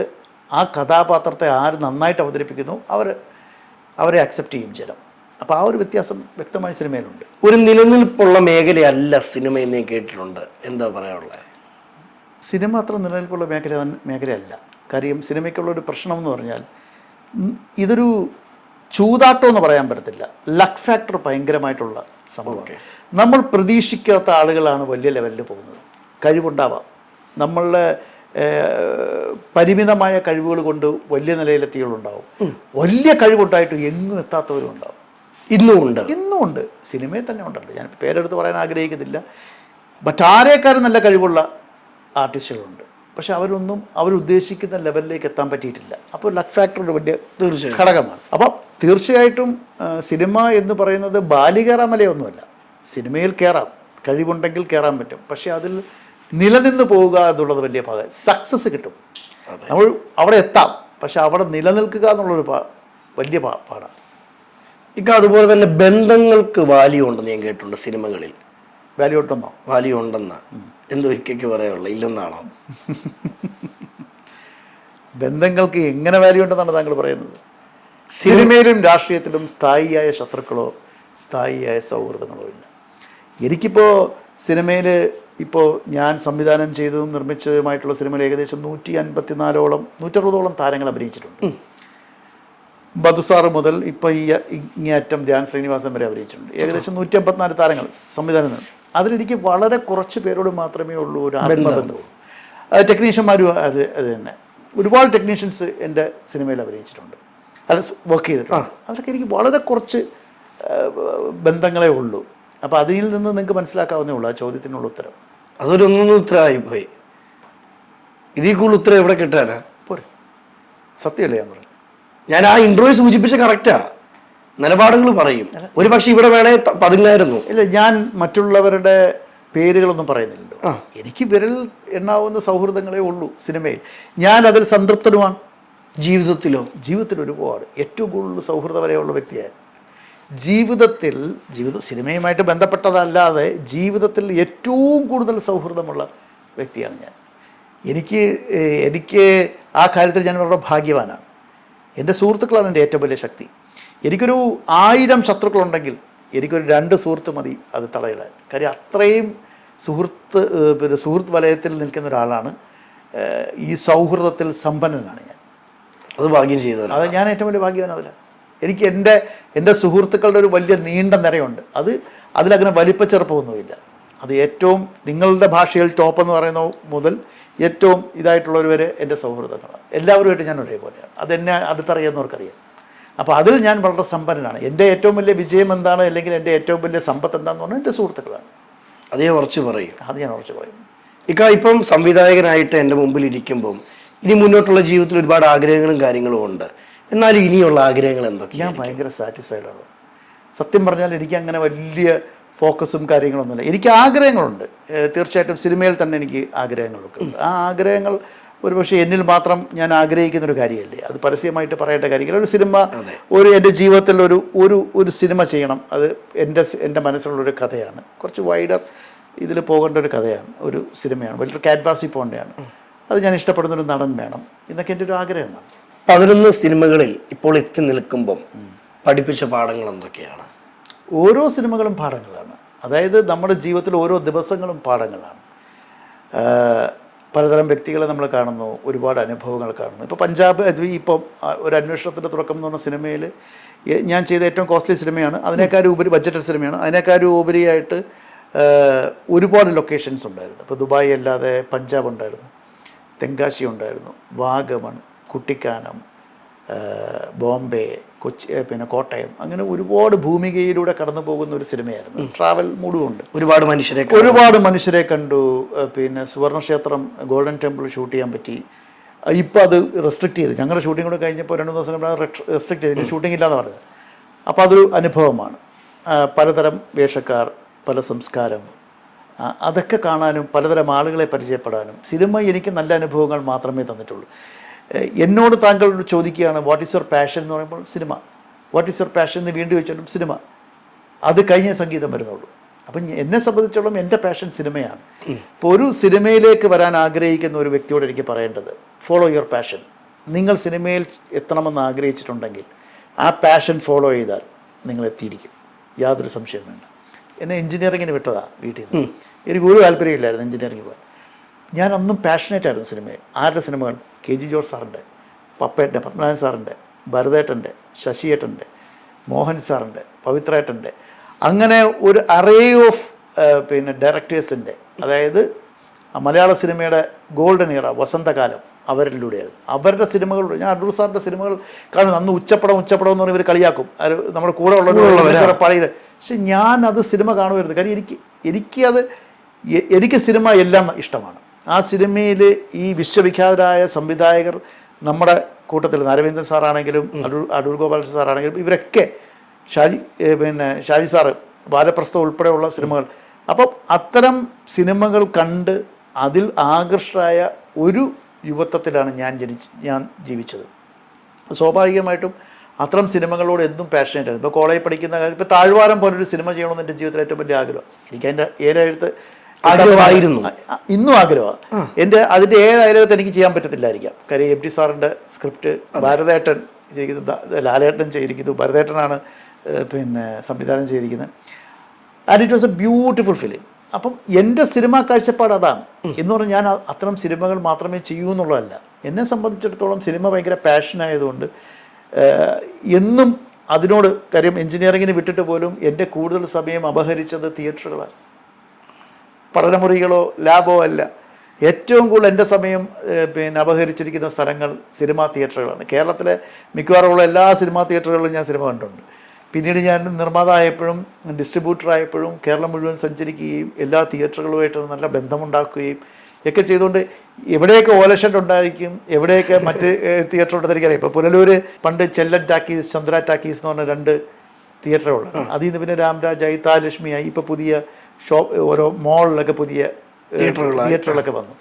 ആ കഥാപാത്രത്തെ ആര് നന്നായിട്ട് അവതരിപ്പിക്കുന്നു അവരെ അക്സെപ്റ്റ് ചെയ്യും ജനം. അപ്പോൾ ആ ഒരു വ്യത്യാസം വ്യക്തമായ സിനിമയിലുണ്ട്. ഒരു നിലനിൽപ്പുള്ള മേഖലയല്ല സിനിമ എന്ന് കേട്ടിട്ടുണ്ട്. എന്താ പറയാനുള്ളത്? സിനിമ അത്ര നിലനിൽപ്പുള്ള മേഖലയല്ല. കാര്യം സിനിമയ്ക്കുള്ളൊരു പ്രശ്നം എന്ന് പറഞ്ഞാൽ ഇതൊരു ചൂതാട്ടം എന്ന് പറയാൻ പറ്റത്തില്ല. ലക്ക് ഫാക്ടർ ഭയങ്കരമായിട്ടുള്ള സംഭവമാണ്. നമ്മൾ പ്രതീക്ഷിക്കാത്ത ആളുകളാണ് വലിയ ലെവലിൽ പോകുന്നത്. കഴിവുണ്ടാവാം, നമ്മളുടെ പരിമിതമായ കഴിവുകൾ കൊണ്ട് വലിയ നിലയിലെത്തികളുണ്ടാവും. വലിയ കഴിവുണ്ടായിട്ടും എങ്ങും എത്താത്തവരും ഉണ്ടാവും. ഇന്നും ഉണ്ട്. സിനിമയിൽ തന്നെ ഉണ്ടല്ലോ. ഞാൻ പേരെടുത്ത് പറയാൻ ആഗ്രഹിക്കുന്നില്ല. മറ്റാരേക്കാരും നല്ല കഴിവുള്ള ആർട്ടിസ്റ്റുകളുണ്ട്. പക്ഷെ അവരുദ്ദേശിക്കുന്ന ലെവലിലേക്ക് എത്താൻ പറ്റിയിട്ടില്ല. അപ്പോൾ ലക്ക് ഫാക്ടർ ഒരു വലിയ ഘടകമാണ്. അപ്പം തീർച്ചയായിട്ടും സിനിമ എന്ന് പറയുന്നത് ബാലികേറാമലയൊന്നുമല്ല. സിനിമയിൽ കയറാം, കഴിവുണ്ടെങ്കിൽ കയറാൻ പറ്റും. പക്ഷെ അതിൽ നിലനിന്ന് പോവുക എന്നുള്ളത് വലിയ ഭാഗം. സക്സസ് കിട്ടും, നമ്മൾ അവിടെ എത്താം. പക്ഷെ അവിടെ നിലനിൽക്കുക എന്നുള്ളൊരു വലിയ പാടാണ്. അതുപോലെ തന്നെ ബന്ധങ്ങൾക്ക് വാല്യൂ ഉണ്ടെന്ന് ഞാൻ കേട്ടിട്ടുണ്ട് സിനിമകളിൽ. വാല്യൂ ഉണ്ടെന്ന് എന്തോ ഇക്കയ്ക്ക് പറയാനുള്ളത്? ഇല്ലെന്നാണോ? ബന്ധങ്ങൾക്ക് എങ്ങനെ വാല്യൂ ഉണ്ടെന്നാണ് താങ്കൾ പറയുന്നത്? സിനിമയിലും രാഷ്ട്രീയത്തിലും സ്ഥായിയായ ശത്രുക്കളോ സ്ഥായിയായ സൗഹൃദങ്ങളോ ഇല്ല. എനിക്കിപ്പോൾ സിനിമയിൽ ഞാൻ സംവിധാനം ചെയ്തതും നിർമ്മിച്ചതുമായിട്ടുള്ള സിനിമയിൽ ഏകദേശം 154-160 താരങ്ങൾ അഭിനയിച്ചിട്ടുണ്ട്. ബദുസാറ് മുതൽ ഇപ്പോൾ ഇങ്ങേയറ്റം ധ്യാൻ ശ്രീനിവാസൻ വരെ അഭിനയിച്ചിട്ടുണ്ട്. ഏകദേശം 154 താരങ്ങൾ സംവിധാനം. അതിലെനിക്ക് വളരെ കുറച്ച് പേരോട് മാത്രമേ ഉള്ളൂ ഒരു ആത്മബന്ധമുള്ളൂ. ടെക്നീഷ്യന്മാരും അത് തന്നെ. ഒരുപാട് ടെക്നീഷ്യൻസ് എൻ്റെ സിനിമയിൽ അഭിനയിച്ചിട്ടുണ്ട്, വർക്ക് ചെയ്തിട്ടുണ്ട്. അതൊക്കെ എനിക്ക് വളരെ കുറച്ച് ബന്ധങ്ങളേ ഉള്ളൂ. അപ്പോൾ അതിൽ നിന്ന് നിങ്ങൾക്ക് മനസ്സിലാക്കാവുന്നേ ഉള്ളൂ ആ ചോദ്യത്തിനുള്ള ഉത്തരം. അതൊരു ഉത്തരമായിപ്പോയി. ഇതിൽ കൂടുതൽ ഉത്തരം എവിടെ കിട്ടാനാ? പോരെ, സത്യമല്ലേ ഞാൻ പറഞ്ഞു. ഞാൻ ആ ഇൻട്രോയിൽ സൂചിപ്പിച്ച കറക്റ്റാ. നിലപാടുകൾ പറയും. ഒരു പക്ഷെ ഇവിടെ വേണേ പതുങ്ങായിരുന്നു. ഇല്ല, ഞാൻ മറ്റുള്ളവരുടെ പേരുകളൊന്നും പറയുന്നില്ലല്ലോ. എനിക്ക് വിരൽ എണ്ണാവുന്ന സൗഹൃദങ്ങളേ ഉള്ളൂ സിനിമയിൽ. ഞാൻ അതിൽ സംതൃപ്തനുമാണ്. ജീവിതത്തിൽ ഒരുപാട് ഏറ്റവും കൂടുതൽ സൗഹൃദ വരെയുള്ള വ്യക്തിയായി സിനിമയുമായിട്ട് ബന്ധപ്പെട്ടതല്ലാതെ ജീവിതത്തിൽ ഏറ്റവും കൂടുതൽ സൗഹൃദമുള്ള വ്യക്തിയാണ് ഞാൻ. എനിക്ക് ആ കാര്യത്തിൽ ഞാൻ വളരെ ഭാഗ്യവാനാണ്. എൻ്റെ സുഹൃത്തുക്കളാണ് എൻ്റെ ഏറ്റവും വലിയ ശക്തി. എനിക്കൊരു 1000 ശത്രുക്കളുണ്ടെങ്കിൽ എനിക്കൊരു 2 സുഹൃത്ത് മതി അത് തടയിടാൻ. കാര്യം അത്രയും സുഹൃത്ത് വലയത്തിൽ നിൽക്കുന്ന ഒരാളാണ്. ഈ സൗഹൃദത്തിൽ സമ്പന്നനാണ് ഞാൻ. അത് ഭാഗ്യം ചെയ്തത്. അത് ഞാൻ ഏറ്റവും വലിയ ഭാഗ്യവാൻ അതിലാണ്. എനിക്ക് എൻ്റെ സുഹൃത്തുക്കളുടെ ഒരു വലിയ നീണ്ട നിരയുണ്ട്. അതിലങ്ങനെ വലിപ്പച്ചെറുപ്പമൊന്നുമില്ല. അത് ഏറ്റവും നിങ്ങളുടെ ഭാഷയിൽ ടോപ്പ് എന്ന് പറയുന്ന മുതൽ ഏറ്റവും ഇതായിട്ടുള്ളവർ വരെ എൻ്റെ സൗഹൃദങ്ങളാണ്. എല്ലാവരുമായിട്ട് ഞാൻ ഒരേപോലെയാണ്. അതെന്നെ അടുത്തറിയാവുന്നവർക്കറിയാം. അപ്പോൾ അതിൽ ഞാൻ വളരെ സമ്പന്നനാണ്. എൻ്റെ ഏറ്റവും വലിയ വിജയം എന്താണ്, അല്ലെങ്കിൽ എൻ്റെ ഏറ്റവും വലിയ സമ്പത്ത് എന്താണെന്ന് പറഞ്ഞാൽ എൻ്റെ സുഹൃത്തുക്കളാണ്. അത് ഞാൻ ഉറച്ചു പറയും. ഇപ്പം സംവിധായകനായിട്ട് എൻ്റെ മുമ്പിൽ ഇരിക്കുമ്പം ഇനി മുന്നോട്ടുള്ള ജീവിതത്തിൽ ഒരുപാട് ആഗ്രഹങ്ങളും കാര്യങ്ങളും ഉണ്ട്. എന്നാൽ ഇനിയുള്ള ആഗ്രഹങ്ങൾ എന്തൊക്കെ? ഞാൻ ഭയങ്കര സാറ്റിസ്ഫൈഡാണ്. സത്യം പറഞ്ഞാൽ എനിക്ക് അങ്ങനെ വലിയ ഫോക്കസും കാര്യങ്ങളൊന്നുമില്ല. എനിക്ക് ആഗ്രഹങ്ങളുണ്ട്, തീർച്ചയായിട്ടും സിനിമയിൽ തന്നെ എനിക്ക് ആഗ്രഹങ്ങളൊക്കെ ഉണ്ട്. ആ ആഗ്രഹങ്ങൾ ഒരുപക്ഷെ എന്നിൽ മാത്രം ഞാൻ ആഗ്രഹിക്കുന്നൊരു കാര്യമല്ലേ, അത് പരസ്യമായിട്ട് പറയേണ്ട കാര്യമില്ല. ഒരു സിനിമ, എൻ്റെ ജീവിതത്തിൽ ഒരു സിനിമ ചെയ്യണം. അത് എൻ്റെ മനസ്സിലുള്ളൊരു കഥയാണ്, കുറച്ച് വൈഡർ ഇതിൽ പോകേണ്ട ഒരു കഥയാണ്, ഒരു സിനിമയാണ്, വലിയൊരു ക്യാൻവാസിൽ പോകേണ്ടതാണ്. അത് ഞാൻ ഇഷ്ടപ്പെടുന്നൊരു നടൻ വേണം എന്നൊക്കെ എൻ്റെ ഒരു ആഗ്രഹമാണ്. 11 സിനിമകളിൽ ഇപ്പോൾ എത്തി നിൽക്കുമ്പം പഠിപ്പിച്ച പാഠങ്ങൾ എന്തൊക്കെയാണ്? ഓരോ സിനിമകളും പാഠങ്ങളാണ്. അതായത് നമ്മുടെ ജീവിതത്തിൽ ഓരോ ദിവസങ്ങളും പാഠങ്ങളാണ്. പലതരം വ്യക്തികളെ നമ്മൾ കാണുന്നു, ഒരുപാട് അനുഭവങ്ങൾ കാണുന്നു. ഇപ്പോൾ പഞ്ചാബ്, ഇപ്പം ഒരു അന്വേഷണത്തിൻ്റെ തുടക്കം എന്ന് പറഞ്ഞ സിനിമയിൽ ഞാൻ ചെയ്ത ഏറ്റവും കോസ്റ്റ്ലി സിനിമയാണ്. അതിനേക്കാളും ഉപരി ബഡ്ജറ്റഡ് സിനിമയാണ്. അതിനേക്കാളും ഉപരിയായിട്ട് ഒരുപാട് ലൊക്കേഷൻസ് ഉണ്ടായിരുന്നു. ഇപ്പോൾ ദുബായ് അല്ലാതെ പഞ്ചാബ് ഉണ്ടായിരുന്നു, തെങ്കാശി ഉണ്ടായിരുന്നു, വാഗമൺ, കുട്ടിക്കാനം, ബോംബെ, കൊച്ചി, പിന്നെ കോട്ടയം, അങ്ങനെ ഒരുപാട് ഭൂമികയിലൂടെ കടന്നു പോകുന്ന ഒരു സിനിമയായിരുന്നു. ട്രാവൽ മൂഡുമുണ്ട്. ഒരുപാട് മനുഷ്യരെ കണ്ടു. പിന്നെ സുവർണക്ഷേത്രം, ഗോൾഡൻ ടെമ്പിൾ ഷൂട്ട് ചെയ്യാൻ പറ്റി. ഇപ്പോൾ അത് റെസ്ട്രിക്റ്റ് ചെയ്തു. ഞങ്ങളുടെ ഷൂട്ടിംഗ് കൂടെ കഴിഞ്ഞപ്പോൾ 2 ദിവസം റെസ്ട്രിക്റ്റ് ചെയ്തു, ഷൂട്ടിംഗ് ഇല്ലാന്ന് പറഞ്ഞത്. അപ്പോൾ അതൊരു അനുഭവമാണ്. പലതരം വേഷക്കാർ, പല സംസ്കാരം, അതൊക്കെ കാണാനും പലതരം ആളുകളെ പരിചയപ്പെടാനും സിനിമ എനിക്ക് നല്ല അനുഭവങ്ങൾ മാത്രമേ തന്നിട്ടുള്ളൂ. എന്നോട് താങ്കൾ ചോദിക്കുകയാണ് വാട്ട് ഈസ് യുവർ പാഷൻ എന്ന് പറയുമ്പോൾ cinema, what is your passion എന്ന് വീണ്ടും ചോദിച്ചാലും സിനിമ. അത് കഴിഞ്ഞ സംഗീതം വരുന്നുള്ളൂ. അപ്പം എന്നെ സംബന്ധിച്ചോളം എൻ്റെ പാഷൻ സിനിമയാണ്. ഇപ്പോൾ ഒരു സിനിമയിലേക്ക് വരാൻ ആഗ്രഹിക്കുന്ന ഒരു വ്യക്തിയോട് എനിക്ക് പറയേണ്ടത്, ഫോളോ യുവർ പാഷൻ. നിങ്ങൾ സിനിമയിൽ എത്തണമെന്ന് ആഗ്രഹിച്ചിട്ടുണ്ടെങ്കിൽ ആ പാഷൻ ഫോളോ ചെയ്താൽ നിങ്ങൾ എത്തിയിരിക്കും, യാതൊരു സംശയം വേണ്ട. എന്നെ എഞ്ചിനീയറിങ്ങിന് വിട്ടതാണ് വീട്ടിൽ നിന്ന്. എനിക്ക് ഒരു താല്പര്യമില്ലായിരുന്നു എഞ്ചിനീയറിംഗ് പോകാൻ. ഞാൻ അന്നും പാഷനേറ്റ് ആയിരുന്നു സിനിമയിൽ. ആരുടെ സിനിമകൾ? KG ജോർജ് സാറിൻ്റെ, പപ്പേട്ടൻ്റെ, പത്മനാഭൻ സാറിൻ്റെ, ഭരതേട്ടൻ്റെ, ശശിയേട്ടൻ്റെ, മോഹൻ സാറിൻ്റെ, പവിത്രേട്ടൻ്റെ, അങ്ങനെ ഒരു അറേ ഓഫ് പിന്നെ ഡയറക്ടേഴ്സിൻ്റെ, അതായത് മലയാള സിനിമയുടെ ഗോൾഡൻ ഇയറ, വസന്തകാലം അവരിലൂടെയായിരുന്നു. അവരുടെ സിനിമകൾ, ഞാൻ അടൂർ സാറിൻ്റെ സിനിമകൾ കാണുന്നു. അന്ന് ഉച്ചപ്പടം എന്ന് പറഞ്ഞ് ഇവർ കളിയാക്കും, അത് നമ്മുടെ കൂടെ ഉള്ള പഴയ. പക്ഷെ ഞാൻ അത് സിനിമ കാണുമായിരുന്നു. കാര്യം എനിക്ക് സിനിമ എല്ലാം ഇഷ്ടമാണ്. ആ സിനിമയിൽ ഈ വിശ്വവിഖ്യാതരായ സംവിധായകർ നമ്മുടെ കൂട്ടത്തിൽ, അരവിന്ദൻ സാറാണെങ്കിലും അടൂർ ഗോപാലൻ സാറാണെങ്കിലും, ഇവരൊക്കെ ഷാജി സാറ്, ബാലപ്രസ്ഥം ഉൾപ്പെടെയുള്ള സിനിമകൾ. അപ്പം അത്തരം സിനിമകൾ കണ്ട് അതിൽ ആകർഷകരായ ഒരു യുവത്വത്തിലാണ് ഞാൻ ജീവിച്ചത്. സ്വാഭാവികമായിട്ടും അത്തരം സിനിമകളോട് എന്തും പാഷനേറ്റ് ആയിരുന്നു. ഇപ്പോൾ കോളേജിൽ പഠിക്കുന്ന കാലത്ത് ഇപ്പോൾ താഴ്വാരം പോലൊരു സിനിമ ചെയ്യണമെന്ന് എൻ്റെ ജീവിതത്തിൽ ഏറ്റവും വലിയ ആഗ്രഹം. എനിക്കതിൻ്റെ 7 എഴുത്ത് ആഗ്രഹമായിരുന്നു, ഇന്നും ആഗ്രഹമാണ്. അതിൻ്റെ 7 അയലകത്ത് എനിക്ക് ചെയ്യാൻ പറ്റത്തില്ലായിരിക്കാം. കാര്യം MT സാറിൻ്റെ സ്ക്രിപ്റ്റ്, ഭാരതേട്ടൻ ചെയ്തിരിക്കുന്നത്, ലാലേട്ടൻ ചെയ്തിരിക്കുന്നു, ഭരതേട്ടനാണ് പിന്നെ സംവിധാനം ചെയ്തിരിക്കുന്നത്. And it was A beautiful film. അപ്പം എൻ്റെ സിനിമാ കാഴ്ചപ്പാട് അതാണ്. എന്ന് പറഞ്ഞാൽ ഞാൻ അത്തരം സിനിമകൾ മാത്രമേ ചെയ്യൂ എന്നുള്ളതല്ല. എന്നെ സംബന്ധിച്ചിടത്തോളം സിനിമ ഭയങ്കര പാഷനായതുകൊണ്ട് എന്നും അതിനോട്, കാര്യം എഞ്ചിനീയറിങ്ങിന് വിട്ടിട്ട് പോലും എൻ്റെ കൂടുതൽ സമയം അപഹരിച്ചത് തിയേറ്ററുകളാണ്. പഠനമുറികളോ ലാബോ അല്ല. ഏറ്റവും കൂടുതൽ എൻ്റെ സമയം പിന്നെ അപഹരിച്ചിരിക്കുന്ന സ്ഥലങ്ങൾ സിനിമാ തിയേറ്ററുകളാണ്. കേരളത്തിലെ മിക്കവാറുമുള്ള എല്ലാ സിനിമാ തിയേറ്ററുകളിലും ഞാൻ സിനിമ കണ്ടിട്ടുണ്ട്. പിന്നീട് ഞാൻ നിർമ്മാതായപ്പോഴും ഡിസ്ട്രിബ്യൂട്ടറായപ്പോഴും കേരളം മുഴുവൻ സഞ്ചരിക്കുകയും എല്ലാ തിയേറ്ററുകളുമായിട്ട് നല്ല ബന്ധമുണ്ടാക്കുകയും ഒക്കെ ചെയ്തുകൊണ്ട് എവിടെയൊക്കെ ഓലഷെഡ് ഉണ്ടായിരിക്കും, എവിടെയൊക്കെ മറ്റ് തിയേറ്റർ ഉണ്ടെന്ന് എനിക്കറിയാം. ഇപ്പോൾ പുനലൂർ പണ്ട് ചെല്ലൻ ടാക്കീസ്, ചന്ദ്ര ടാക്കീസ് എന്ന് പറഞ്ഞ 2 തിയേറ്ററുകളാണ്. അതിൽ നിന്ന് പിന്നെ രാംരാജായി, താലക്ഷ്മിയായി, ഇപ്പോൾ പുതിയ ഓരോ മോളിലൊക്കെ പുതിയ തിയേറ്ററുകളൊക്കെ വന്നു.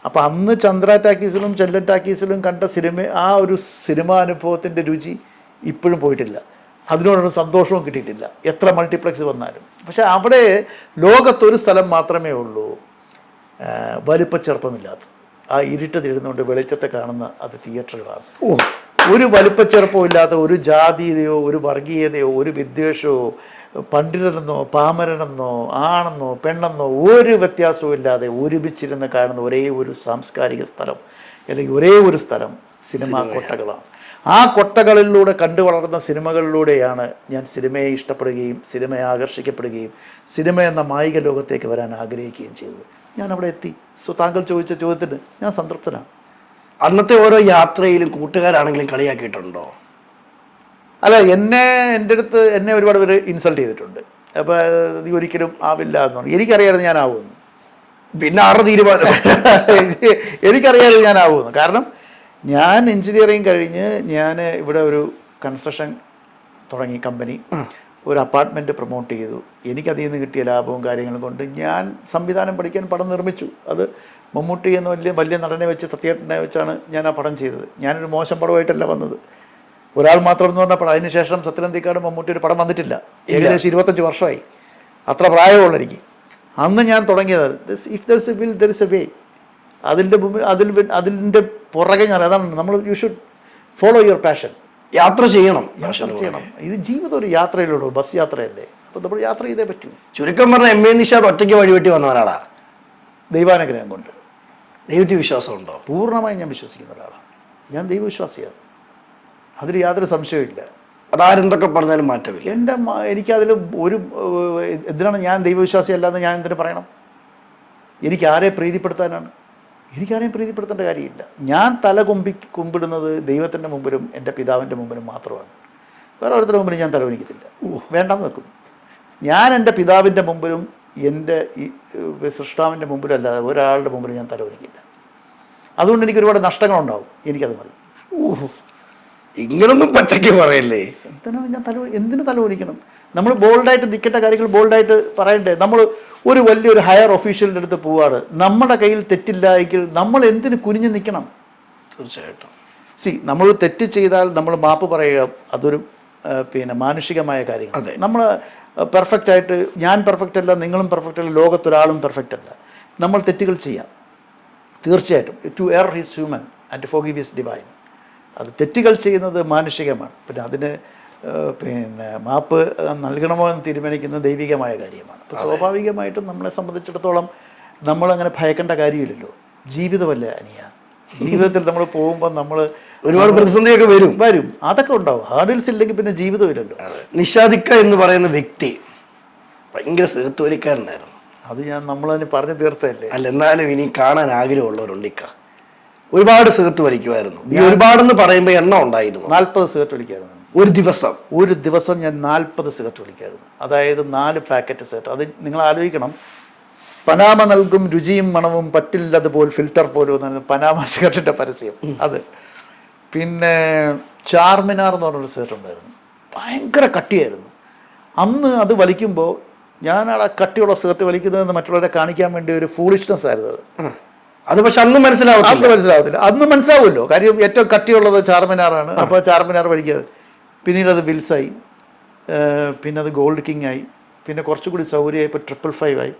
അപ്പോൾ അന്ന് ചന്ദ്ര ടാക്കീസിലും ചെല്ലൻ ടാക്കീസിലും കണ്ട ആ ഒരു സിനിമാ അനുഭവത്തിൻ്റെ രുചി ഇപ്പോഴും പോയിട്ടില്ല. അതിനോടൊരു സന്തോഷവും കിട്ടിയിട്ടില്ല എത്ര മൾട്ടിപ്ലക്സ് വന്നാലും. പക്ഷേ അവിടെ ലോകത്തൊരു സ്ഥലം മാത്രമേ ഉള്ളൂ വലിപ്പച്ചെറുപ്പമില്ലാത്തത്. ആ ഇരുട്ട് തീരുന്നുകൊണ്ട് വെളിച്ചത്തെ കാണുന്ന അത് തിയേറ്ററുകളാണ്. ഒരു വലിപ്പച്ചെറുപ്പവും ഇല്ലാത്ത, ഒരു ജാതീയതയോ ഒരു വർഗീയതയോ ഒരു വിദ്വേഷമോ, പണ്ഡിതനെന്നോ പാമരനെന്നോ ആണെന്നോ പെണ്ണെന്നോ ഒരു വ്യത്യാസവും ഇല്ലാതെ ഒരുമിച്ചിരുന്ന് കാണുന്ന ഒരേ ഒരു സാംസ്കാരിക സ്ഥലം, അല്ലെങ്കിൽ ഒരേ ഒരു സ്ഥലം സിനിമാ കൊട്ടകളാണ്. ആ കൊട്ടകളിലൂടെ കണ്ടു വളർന്ന സിനിമകളിലൂടെയാണ് ഞാൻ സിനിമയെ ഇഷ്ടപ്പെടുകയും സിനിമയെ ആകർഷിക്കപ്പെടുകയും സിനിമ എന്ന മായിക ലോകത്തേക്ക് വരാൻ ആഗ്രഹിക്കുകയും ചെയ്തത്. ഞാൻ അവിടെ എത്തി. താങ്കൾ ചോദിച്ച ചോദ്യത്തിന് ഞാൻ സംതൃപ്തനാണ്. അന്നത്തെ ഓരോ യാത്രയിലും കൂട്ടുകാരാണെങ്കിലും കളിയാക്കിയിട്ടുണ്ടോ? അല്ല, എൻ്റെ അടുത്ത് എന്നെ ഒരുപാട് പേര് ഇൻസൾട്ട് ചെയ്തിട്ടുണ്ട്. അപ്പോൾ നീ ഒരിക്കലും ആവില്ല എന്ന് പറഞ്ഞു. എനിക്കറിയാമായിരുന്നു ഞാൻ ആവുമെന്ന്. പിന്നെ ആരുടെ തീരുമാനം? എനിക്കറിയാമായിരുന്നു ഞാൻ ആവുമെന്ന്. കാരണം ഞാൻ എഞ്ചിനീയറിങ് കഴിഞ്ഞ് ഞാൻ ഇവിടെ ഒരു കൺസ്ട്രക്ഷൻ തുടങ്ങി കമ്പനി. ഒരു അപ്പാർട്ട്മെൻറ്റ് പ്രൊമോട്ട് ചെയ്തു. എനിക്കതിൽ നിന്ന് കിട്ടിയ ലാഭവും കാര്യങ്ങളും കൊണ്ട് ഞാൻ സംവിധാനം പഠിക്കാൻ പടം നിർമ്മിച്ചു. അത് മമ്മൂട്ടി എന്ന വലിയ നടനെ വെച്ച്, സത്യേട്ടനെ വെച്ചാണ് ഞാൻ ആ പടം ചെയ്തത്. ഞാനൊരു മോശം പടമായിട്ടല്ല വന്നത്, ഒരാൾ മാത്രം എന്ന് പറഞ്ഞ പടം. അതിനുശേഷം സത്യനന്ദിക്കാട് മമ്മൂട്ടി ഒരു പടം വന്നിട്ടില്ല, ഏകദേശം 25 വർഷമായി. അത്ര പ്രായമുള്ള എനിക്ക്. അന്ന് ഞാൻ തുടങ്ങിയത് if there is A will there is a way. അതിൻ്റെ പുറകെ ഞാൻ അതാണ് നമ്മൾ you should follow your passion. യാത്ര ചെയ്യണം. ഇത് ജീവിതം ഒരു യാത്രയിലുള്ളൂ, ബസ് യാത്രയല്ലേ. അപ്പോൾ നമ്മൾ യാത്ര ചെയ്തേ പറ്റൂ. ചുരുക്കം പറഞ്ഞാൽ എം എ നിഷാദ് ഒറ്റയ്ക്ക് വഴിവെട്ടി വന്ന ഒരാളാ. ദൈവാനുഗ്രഹം കൊണ്ട്. ദൈവത്തിൽ വിശ്വാസമുണ്ടോ? പൂർണ്ണമായും ഞാൻ വിശ്വസിക്കുന്ന ഒരാളാണ്. ഞാൻ ദൈവവിശ്വാസിയാണ്, അതിൽ യാതൊരു സംശയമില്ല. അതാരെന്തൊക്കെ പറഞ്ഞാലും മാറ്റമില്ല. എനിക്കതിൽ ഒരു എന്തിനാണ് ഞാൻ ദൈവവിശ്വാസി അല്ലാന്ന് ഞാൻ എന്തിനു പറയണം? എനിക്ക് ആരെ പ്രീതിപ്പെടുത്താനാണ്? എനിക്കാരെയും പ്രീതിപ്പെടുത്തേണ്ട കാര്യമില്ല. ഞാൻ കുമ്പിടുന്നത് ദൈവത്തിൻ്റെ മുമ്പിലും എൻ്റെ പിതാവിൻ്റെ മുമ്പിലും മാത്രമാണ്. വേറെ ഓരോരുത്തരുടെ മുമ്പിലും ഞാൻ തലവനിക്കത്തില്ല, വേണ്ടാന്ന് വെക്കും. ഞാൻ എൻ്റെ പിതാവിൻ്റെ മുമ്പിലും എൻ്റെ ഈ സൃഷ്ടാവിൻ്റെ മുമ്പിലും അല്ലാതെ ഒരാളുടെ മുമ്പിലും ഞാൻ തലവനിക്കില്ല. അതുകൊണ്ട് എനിക്ക് ഒരുപാട് നഷ്ടങ്ങളുണ്ടാവും. എനിക്കത് മതി. ഇങ്ങനൊന്നും പച്ചയ്ക്ക് പറയല്ലേ. ഞാൻ എന്തിനു തലവനിക്കണം? നമ്മൾ ബോൾഡായിട്ട് നിൽക്കേണ്ട കാര്യങ്ങൾ ബോൾഡായിട്ട് പറയണ്ടേ? നമ്മൾ ഒരു വലിയൊരു ഹയർ ഒഫീഷ്യലിൻ്റെ അടുത്ത് പോവാണ്, നമ്മുടെ കയ്യിൽ തെറ്റില്ല എങ്കിൽ നമ്മൾ എന്തിന് കുനിഞ്ഞ് നിൽക്കണം? തീർച്ചയായിട്ടും. നമ്മൾ തെറ്റ് ചെയ്താൽ നമ്മൾ മാപ്പ് പറയുക, അതൊരു മാനുഷികമായ കാര്യങ്ങൾ. നമ്മൾ പെർഫെക്റ്റായിട്ട്, ഞാൻ പെർഫെക്റ്റ് അല്ല, നിങ്ങളും പെർഫെക്റ്റ് അല്ല, ലോകത്തൊരാളും പെർഫെക്റ്റ് അല്ല. നമ്മൾ തെറ്റുകൾ ചെയ്യാം, തീർച്ചയായിട്ടും. To error is human and to forgive is divine. അത് തെറ്റുകൾ ചെയ്യുന്നത് മാനുഷികമാണ്. പിന്നെ അതിന് മാപ്പ് നൽകണമോ എന്ന് തീരുമാനിക്കുന്നത് ദൈവികമായ കാര്യമാണ്. അപ്പോൾ സ്വാഭാവികമായിട്ടും നമ്മളെ സംബന്ധിച്ചിടത്തോളം നമ്മളങ്ങനെ ഭയക്കേണ്ട കാര്യമില്ലല്ലോ. ജീവിതമല്ലേ അനിയ. ജീവിതത്തിൽ നമ്മൾ പോകുമ്പോൾ നമ്മൾ ഒരുപാട് പ്രതിസന്ധിയൊക്കെ വരും, അതൊക്കെ ഉണ്ടാവും. ഹാർഡിൽസ് ഇല്ലെങ്കിൽ പിന്നെ ജീവിതമില്ലല്ലോ. നിഷാദിക്ക എന്ന് പറയുന്ന വ്യക്തി ഭയങ്കര സിഗരറ്റ് വലിക്കാരനായിരുന്നു. അത് നമ്മളതിന് പറഞ്ഞു തീർത്തല്ലേ. അല്ല, എന്നാലും ഇനി കാണാൻ ആഗ്രഹമുള്ളവരുണ്ടിക്ക. ഒരുപാട് സിഗരറ്റ് വലിക്കുമായിരുന്നു. ഈ ഒരുപാടെന്ന് പറയുമ്പോൾ എണ്ണം ഉണ്ടായിരുന്നു. 40 സിഗരറ്റ് വലിക്കായിരുന്നു ഒരു ദിവസം. ഞാൻ 40 സിഗരറ്റ് വലിക്കായിരുന്നു. അതായത് 4 പാക്കറ്റ് സിഗരറ്റ്. അത് നിങ്ങൾ ആലോചിക്കണം. പനാമ നൽകും രുചിയും മണവും പറ്റില്ലതുപോൽ ഫിൽറ്റർ പോലും എന്നാണ് പനാമ സിഗരറ്റിൻ്റെ പരസ്യം. അത് പിന്നെ ചാർമിനാർ എന്ന് പറഞ്ഞൊരു സിഗരറ്റ് ഉണ്ടായിരുന്നു, ഭയങ്കര കട്ടിയായിരുന്നു. അന്ന് അത് വലിക്കുമ്പോൾ ഞാനവിടെ കട്ടിയുള്ള സിഗരറ്റ് വലിക്കുന്നതെന്ന് മറ്റുള്ളവരെ കാണിക്കാൻ വേണ്ടി ഒരു ഫൂളിഷ്നെസ് ആയിരുന്നു അത്. പക്ഷെ അന്ന് മനസ്സിലാവത്തില്ല. അന്ന് മനസ്സിലാവുമല്ലോ, കാര്യം ഏറ്റവും കട്ടിയുള്ളത് ചാർമിനാറാണ്. അപ്പോൾ ചാർമിനാർ വലിക്കാതെ പിന്നീട് അത് വിൽസായി, പിന്നെ അത് ഗോൾഡ് കിങ് ആയി, പിന്നെ കുറച്ചുകൂടി സൗകര്യമായി ഇപ്പോൾ 555 ആയി.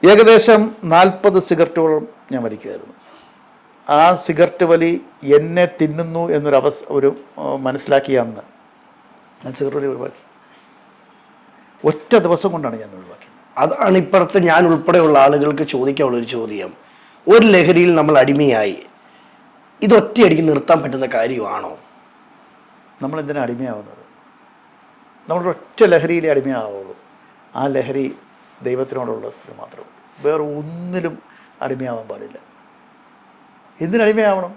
ഏകദേശം 40 സിഗരറ്റുകളും ഞാൻ വലിക്കുമായിരുന്നു. ആ സിഗരറ്റ് വലി എന്നെ തിന്നുന്നു ഒരു മനസ്സിലാക്കിയ അന്ന് ഞാൻ സിഗരറ്റ് വലി ഒഴിവാക്കി. ഒറ്റ ദിവസം കൊണ്ടാണ് ഞാൻ ഒഴിവാക്കിയത്. അതാണ് ഇപ്പുറത്ത് ഞാൻ ഉൾപ്പെടെയുള്ള ആളുകൾക്ക് ചോദിക്കാനുള്ളൊരു ചോദ്യം. ഒരു ലഹരിയിൽ നമ്മൾ അടിമയായി, ഇത് ഒറ്റയടിക്ക് നിർത്താൻ പറ്റുന്ന കാര്യമാണോ? നമ്മളെന്തിനാണ് അടിമയാവുന്നത്? നമ്മളൊരൊറ്റ ലഹരിയിലേ അടിമയാവുള്ളൂ. ആ ലഹരി ദൈവത്തിനോടുള്ള സ്ഥിതി മാത്രമേ. വേറെ ഒന്നിലും അടിമയാവാൻ പാടില്ല. എന്തിനടിമയാവണം?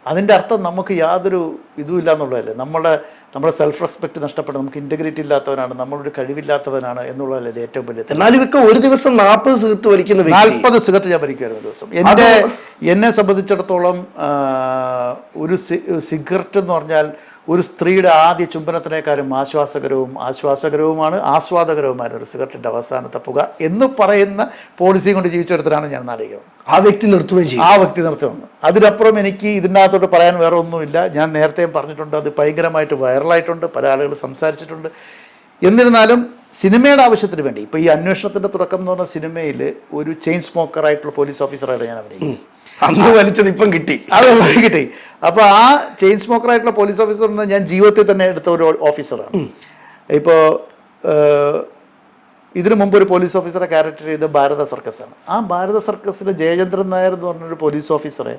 അതിൻ്റെ അർത്ഥം നമുക്ക് യാതൊരു ഇതുമില്ല എന്നുള്ളതല്ലേ. നമ്മുടെ സെൽഫ് റെസ്പെക്റ്റ് നഷ്ടപ്പെട്ട് നമുക്ക് ഇൻറ്റഗ്രിറ്റി ഇല്ലാത്തവനാണ്, നമ്മളൊരു കഴിവില്ലാത്തവനാണ് എന്നുള്ളതല്ലേ ഏറ്റവും വലിയ. എന്നാലും ഇവർക്ക് ഒരു ദിവസം 40 സിഗരറ്റ് വലിക്കുന്ന 40 സിഗരറ്റ് ഞാൻ വലിക്കുമായിരുന്നു ദിവസം. എന്നെ സംബന്ധിച്ചിടത്തോളം ഒരു സിഗരറ്റ് എന്ന് പറഞ്ഞാൽ ഒരു സ്ത്രീയുടെ ആദ്യ ചുംബനത്തിനേക്കാളും ആസ്വാദകരവുമായ ഒരു സിഗരറ്റിൻ്റെ അവസാനത്തെ പുക എന്ന് പറയുന്ന പോളിസി കൊണ്ട് ജീവിച്ചെടുത്തിട്ടാണ് ഞാൻ ആലോചിക്കുന്നത്. ആ വ്യക്തി നിർത്തുമെന്ന്. അതിനപ്പുറം എനിക്ക് ഇതിനകത്തോട്ട് പറയാൻ വേറെ ഒന്നുമില്ല. ഞാൻ നേരത്തെ പറഞ്ഞിട്ടുണ്ട്, അത് ഭയങ്കരമായിട്ട് വൈറലായിട്ടുണ്ട്, പല ആളുകൾ സംസാരിച്ചിട്ടുണ്ട്. എന്നിരുന്നാലും സിനിമയുടെ ആവശ്യത്തിന് വേണ്ടി, ഇപ്പോൾ ഈ അന്വേഷണത്തിൻ്റെ തുടക്കം എന്ന് പറഞ്ഞ സിനിമയിൽ ഒരു ചെയിൻ സ്മോക്കറായിട്ടുള്ള പോലീസ് ഓഫീസറായിട്ട് ഞാൻ അഭിനയിക്കും. അന്ന് വലിച്ചത് ഇപ്പം കിട്ടി. അപ്പോൾ ആ ചെയിൻ സ്മോക്കറായിട്ടുള്ള പോലീസ് ഓഫീസർ ഞാൻ ജീവിതത്തിൽ തന്നെ എടുത്ത ഒരു ഓഫീസറാണ്. ഇപ്പോൾ ഇതിനു മുമ്പ് ഒരു പോലീസ് ഓഫീസറെ ക്യാരക്ടർ ചെയ്ത് ഭാരത സർക്കസാണ്. ആ ഭാരത സർക്കസിൽ ജയചന്ദ്രൻ നായർ എന്ന് പറഞ്ഞൊരു പോലീസ് ഓഫീസറെ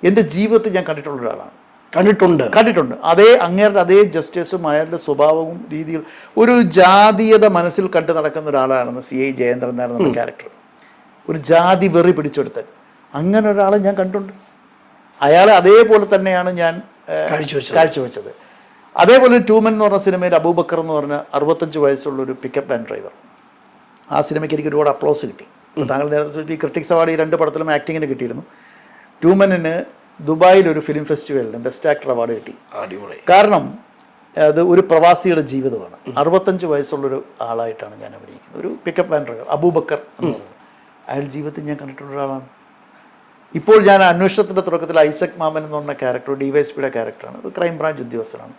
എൻ്റെ ജീവിതത്തിൽ ഞാൻ കണ്ടിട്ടുള്ള ഒരാളാണ്. കണ്ടിട്ടുണ്ട്. അങ്ങേരുടെ അതേ ജസ്റ്റിസും അയാളുടെ സ്വഭാവവും രീതികൾ, ഒരു ജാതീയത മനസ്സിൽ കണ്ടു നടക്കുന്ന ഒരാളാണെന്ന് CI ജയേന്ദ്രൻ നായർ എന്ന ക്യാരക്ടർ. ഒരു ജാതി വെറി പിടിച്ചെടുത്തൻ, അങ്ങനെ ഒരാളെ ഞാൻ കണ്ടിട്ടുണ്ട്. അയാളെ അതേപോലെ തന്നെയാണ് ഞാൻ കാഴ്ചവെച്ചത്. അതേപോലെ ട്യൂമൻ എന്ന് പറഞ്ഞ സിനിമയിൽ അബൂബക്കർ എന്ന് പറഞ്ഞ 65 വയസ്സുള്ളൊരു പിക്കപ്പ് വാൻ ഡ്രൈവർ. ആ സിനിമയ്ക്ക് എനിക്ക് ഒരുപാട് അപ്ലോസ് കിട്ടി. താങ്കൾ നേരത്തെ ക്രിട്ടിക്സ് അവാർഡ് ഈ 2 പടത്തിലും ആക്ടിങ്ങിന് കിട്ടിയിരുന്നു. ട്യൂമനിന് ദുബായിൽ ഒരു ഫിലിം ഫെസ്റ്റിവലിന് ബെസ്റ്റ് ആക്ടർ അവാർഡ് കിട്ടി. കാരണം അത് ഒരു പ്രവാസിയുടെ ജീവിതമാണ്. 65 വയസ്സുള്ളൊരു ആളായിട്ടാണ് ഞാൻ അഭിനയിക്കുന്നത്. ഒരു പിക്കപ്പ് വാൻ ഡ്രൈവർ അബൂബക്കർ എന്ന് പറയുന്നത്. അയാൾ ജീവിതത്തിൽ ഞാൻ കണ്ടിട്ടുള്ള ഒരാളാണ്. ഇപ്പോൾ ഞാൻ അന്വേഷണത്തിൻ്റെ തുടക്കത്തിൽ ഐസക് മാമൻ എന്ന് പറഞ്ഞ ക്യാരക്ടർ DYSPയുടെ ക്യാരക്ടറാണ്. അത് ക്രൈംബ്രാഞ്ച് ഉദ്യോഗസ്ഥനാണ്.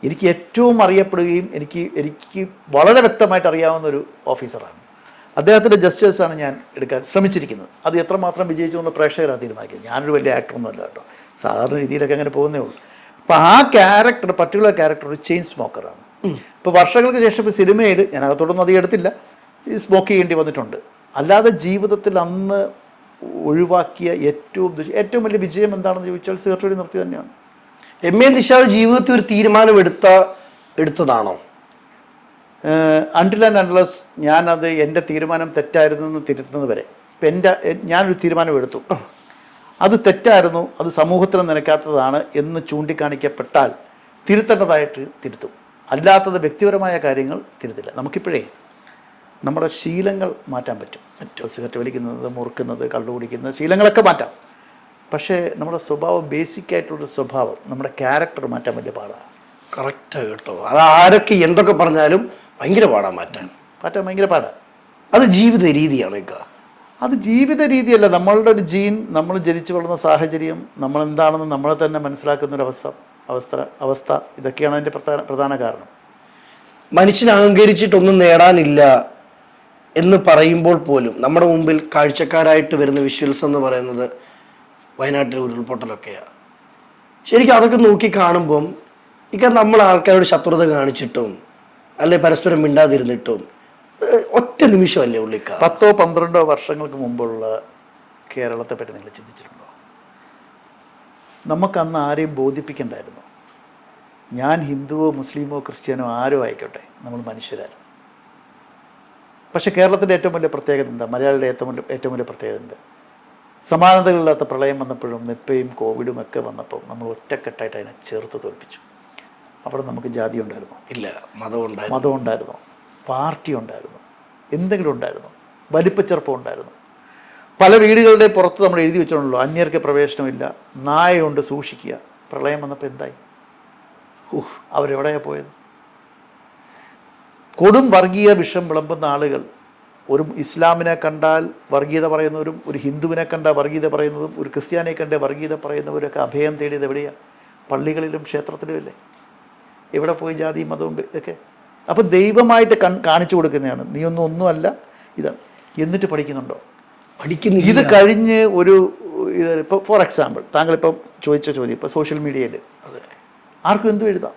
എനിക്ക് ഏറ്റവും അറിയപ്പെടുകയും എനിക്ക് വളരെ വ്യക്തമായിട്ട് അറിയാവുന്ന ഒരു ഓഫീസറാണ്. അദ്ദേഹത്തിൻ്റെ ജസ്റ്റേഴ്സാണ് ഞാൻ എടുക്കാൻ ശ്രമിച്ചിരിക്കുന്നത്. അത് എത്രമാത്രം വിജയിച്ചു എന്നുള്ള പ്രേക്ഷകരാണ് തീരുമാനിക്കുന്നത്. ഞാനൊരു വലിയ ആക്ടറൊന്നുമല്ല കേട്ടോ, സാധാരണ രീതിയിലൊക്കെ അങ്ങനെ പോകുന്നേ ഉള്ളൂ. അപ്പോൾ ആ ക്യാരക്ടർ, പർട്ടിക്കുലർ ക്യാരക്ടർ ഒരു ചെയിൻ സ്മോക്കറാണ്. ഇപ്പോൾ വർഷങ്ങൾക്ക് ശേഷം ഇപ്പോൾ സിനിമയിൽ ഞാൻ അകത്തോടൊന്നും അധികം എടുത്തില്ല, ഈ സ്മോക്ക് ചെയ്യേണ്ടി വന്നിട്ടുണ്ട്. അല്ലാതെ ജീവിതത്തിൽ അന്ന് ഒഴിവാക്കിയ ഏറ്റവും വലിയ വിജയം എന്താണെന്ന് ചോദിച്ചാൽ സിഗരറ്റ് നിർത്തി തന്നെയാണ്. MA നിഷാദ് ജീവിതത്തിൽ ഒരു തീരുമാനം എടുത്തതാണോ? അൺടിൽ ആൻഡ് അൺലെസ് ഞാനത് എൻ്റെ തീരുമാനം തെറ്റായിരുന്നു എന്ന് തിരുത്തുന്നത് വരെ. ഇപ്പം ഞാനൊരു തീരുമാനം എടുത്തു, അത് തെറ്റായിരുന്നു, അത് സമൂഹത്തിന് നിരക്കാത്തതാണ് എന്ന് ചൂണ്ടിക്കാണിക്കപ്പെട്ടാൽ തിരുത്തേണ്ടതായിട്ട് തിരുത്തും. അല്ലാത്തത് വ്യക്തിപരമായ കാര്യങ്ങൾ തിരുത്തില്ല. നമുക്കിപ്പോഴേ നമ്മുടെ ശീലങ്ങൾ മാറ്റാൻ പറ്റും. സിഗരറ്റ് വലിക്കുന്നത്, മുറുക്കുന്നത്, കള്ളു കുടിക്കുന്നത്, ശീലങ്ങളൊക്കെ മാറ്റാം. പക്ഷേ നമ്മുടെ സ്വഭാവം, ബേസിക്കായിട്ടുള്ള സ്വഭാവം, നമ്മുടെ ക്യാരക്ടർ മാറ്റാൻ വലിയ പാടാണ്. കറക്റ്റ് കേട്ടോ. അത് ആരൊക്കെ എന്തൊക്കെ പറഞ്ഞാലും ഭയങ്കര പാടാൻ മാറ്റാൻ ഭയങ്കര പാടാണ്. അത് ജീവിത രീതിയാണ്. അത് ജീവിത രീതിയല്ല, നമ്മളുടെ ഒരു ജീൻ, നമ്മൾ ജനിച്ചു വളർന്ന സാഹചര്യം, നമ്മളെന്താണെന്ന് നമ്മളെ തന്നെ മനസ്സിലാക്കുന്ന ഒരു അവസ്ഥ ഇതൊക്കെയാണ് അതിൻ്റെ പ്രധാന കാരണം. മനുഷ്യൻ അഹങ്കരിച്ചിട്ടൊന്നും നേടാനില്ല എന്ന് പറയുമ്പോൾ പോലും നമ്മുടെ മുമ്പിൽ കാഴ്ചക്കാരായിട്ട് വരുന്ന വിഷ്വൽസ് എന്ന് പറയുന്നത് വയനാട്ടിലെ ഉരുൾപൊട്ടലൊക്കെയാണ്. ശരിക്കും അതൊക്കെ നോക്കി കാണുമ്പം നമ്മൾ ആൾക്കാരോട് ശത്രുത കാണിച്ചിട്ടും അല്ലെ പരസ്പരം മിണ്ടാതിരുന്നിട്ടും ഒറ്റ നിമിഷമല്ലേ ഉള്ളിക്ക. 10-12 വർഷങ്ങൾക്ക് മുമ്പുള്ള കേരളത്തെ പറ്റി നിങ്ങൾ ചിന്തിച്ചിട്ടുണ്ടോ? നമുക്കന്ന് ആരെയും ബോധിപ്പിക്കണ്ടായിരുന്നു. ഞാൻ ഹിന്ദുവോ മുസ്ലിമോ ക്രിസ്ത്യാനോ ആരോ ആയിക്കോട്ടെ, നമ്മൾ മനുഷ്യരായിരുന്നു. പക്ഷേ കേരളത്തിൻ്റെ ഏറ്റവും വലിയ പ്രത്യേകത എന്താ? മലയാളിയുടെ ഏറ്റവും വലിയ പ്രത്യേകത എന്താ? സമാനതകളില്ലാത്ത പ്രളയം വന്നപ്പോഴും നിപ്പയും കോവിഡും ഒക്കെ വന്നപ്പോൾ നമ്മൾ ഒറ്റക്കെട്ടായിട്ട് അതിനെ ചേർത്ത് തോൽപ്പിച്ചു. അവിടെ നമുക്ക് ജാതി ഉണ്ടായിരുന്നു ഇല്ല, മതം ഉണ്ടായിരുന്നു, പാർട്ടി ഉണ്ടായിരുന്നു, എന്തെങ്കിലും ഉണ്ടായിരുന്നു, വലിപ്പച്ചെറുപ്പം ഉണ്ടായിരുന്നു. പല വീടുകളുടെ പുറത്ത് നമ്മൾ എഴുതി വെച്ചിട്ടുണ്ടല്ലോ, അന്യർക്ക് പ്രവേശനമില്ല, നായയുണ്ട് സൂക്ഷിക്കുക. പ്രളയം വന്നപ്പോൾ എന്തായി? അവരെവിടെയാണ് പോയത്? കൊടും വർഗീയ വിഷം വിളമ്പുന്ന ആളുകൾ, ഒരു ഇസ്ലാമിനെ കണ്ടാൽ വർഗീയത പറയുന്നവരും, ഒരു ഹിന്ദുവിനെ കണ്ടാൽ വർഗീയത പറയുന്നതും, ഒരു ക്രിസ്ത്യാനിയെ കണ്ട വർഗീയത പറയുന്നവരൊക്കെ അഭയം തേടിയത് എവിടെയാണ്? പള്ളികളിലും ക്ഷേത്രത്തിലുമല്ലേ. എവിടെ പോയി ജാതി മതവും ഇതൊക്കെ? അപ്പോൾ ദൈവമായിട്ട് കാണിച്ചു കൊടുക്കുന്നതാണ്. നീ ഒന്നുമല്ല ഇത്. എന്നിട്ട് പഠിക്കുന്നുണ്ടോ? പഠിക്കുന്നില്ല. ഇത് കഴിഞ്ഞ് ഇപ്പോൾ ഫോർ എക്സാമ്പിൾ, താങ്കളിപ്പം ചോദിച്ച ചോദ്യം, ഇപ്പോൾ സോഷ്യൽ മീഡിയയിൽ ആർക്കും എന്തും എഴുതാം.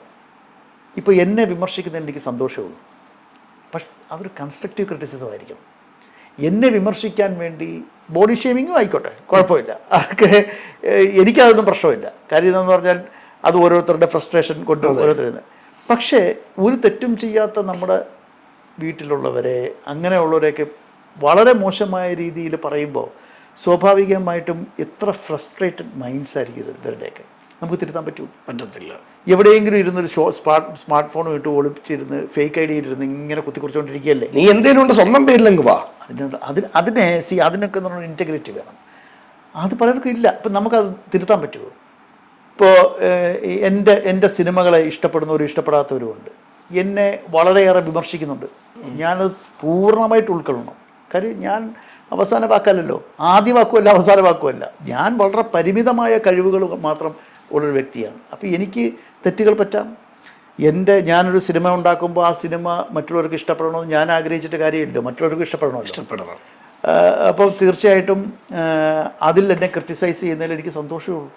ഇപ്പോൾ എന്നെ വിമർശിക്കുന്നതിന് എനിക്ക് സന്തോഷമുള്ളൂ. പക്ഷെ അതൊരു കൺസ്ട്രക്റ്റീവ് ക്രിറ്റിസിസം ആയിരിക്കും. എന്നെ വിമർശിക്കാൻ വേണ്ടി ബോഡി ഷേമിങ്ങും ആയിക്കോട്ടെ, കുഴപ്പമില്ല, അതൊക്കെ എനിക്കതൊന്നും പ്രശ്നമില്ല. കാര്യം എന്താണെന്ന് പറഞ്ഞാൽ അത് ഓരോരുത്തരുടെ ഫ്രസ്ട്രേഷൻ കൊണ്ട് ഓരോരുത്തരുന്നത്. പക്ഷേ ഒരു തെറ്റും ചെയ്യാത്ത നമ്മുടെ വീട്ടിലുള്ളവരെ, അങ്ങനെയുള്ളവരെയൊക്കെ വളരെ മോശമായ രീതിയിൽ പറയുമ്പോൾ സ്വാഭാവികമായിട്ടും എത്ര ഫ്രസ്ട്രേറ്റഡ് മൈൻഡ്സ് ആയിരിക്കും ഇവരുടെയൊക്കെ. നമുക്ക് തിരുത്താൻ പറ്റത്തില്ല. എവിടെയെങ്കിലും ഇരുന്നൊരു സ്മാർട്ട് ഫോൺ ഇട്ട് ഒളിപ്പിച്ചിരുന്ന് ഫേക്ക് ID ഇരുന്ന് ഇങ്ങനെ കുത്തിക്കുറിച്ചുകൊണ്ടിരിക്കുകയല്ലേ. നീ എന്തെങ്കിലും ഉണ്ട് സ്വന്തം പേരിലെങ്കിൽ വാ. അതിനൊക്കെ എന്ന് പറഞ്ഞാൽ ഇൻറ്റഗ്രിറ്റി വേണം. അത് പലർക്കും ഇല്ല. അപ്പം നമുക്കത് തിരുത്താൻ പറ്റുമോ? ഇപ്പോൾ എൻ്റെ സിനിമകളെ ഇഷ്ടപ്പെടുന്നവരും ഇഷ്ടപ്പെടാത്തവരും ഉണ്ട്. എന്നെ വളരെയേറെ വിമർശിക്കുന്നുണ്ട്. ഞാനത് പൂർണ്ണമായിട്ട് ഉൾക്കൊള്ളണം. കാര്യം ഞാൻ അവസാന വാക്കല്ലല്ലോ, ആദ്യ വാക്കുമല്ല അവസാന വാക്കുമല്ല. ഞാൻ വളരെ പരിമിതമായ കഴിവുകൾ മാത്രം ഉള്ളൊരു വ്യക്തിയാണ്. അപ്പോൾ എനിക്ക് തെറ്റുകൾ പറ്റാം. ഞാനൊരു സിനിമ ഉണ്ടാക്കുമ്പോൾ ആ സിനിമ മറ്റുള്ളവർക്ക് ഇഷ്ടപ്പെടണമെന്ന് ഞാൻ ആഗ്രഹിച്ചിട്ട് കാര്യമില്ല, മറ്റുള്ളവർക്ക് ഇഷ്ടപ്പെടണം. അപ്പോൾ തീർച്ചയായിട്ടും അതിൽ എന്നെ ക്രിട്ടിസൈസ് ചെയ്യുന്നതിൽ എനിക്ക് സന്തോഷമുള്ളൂ.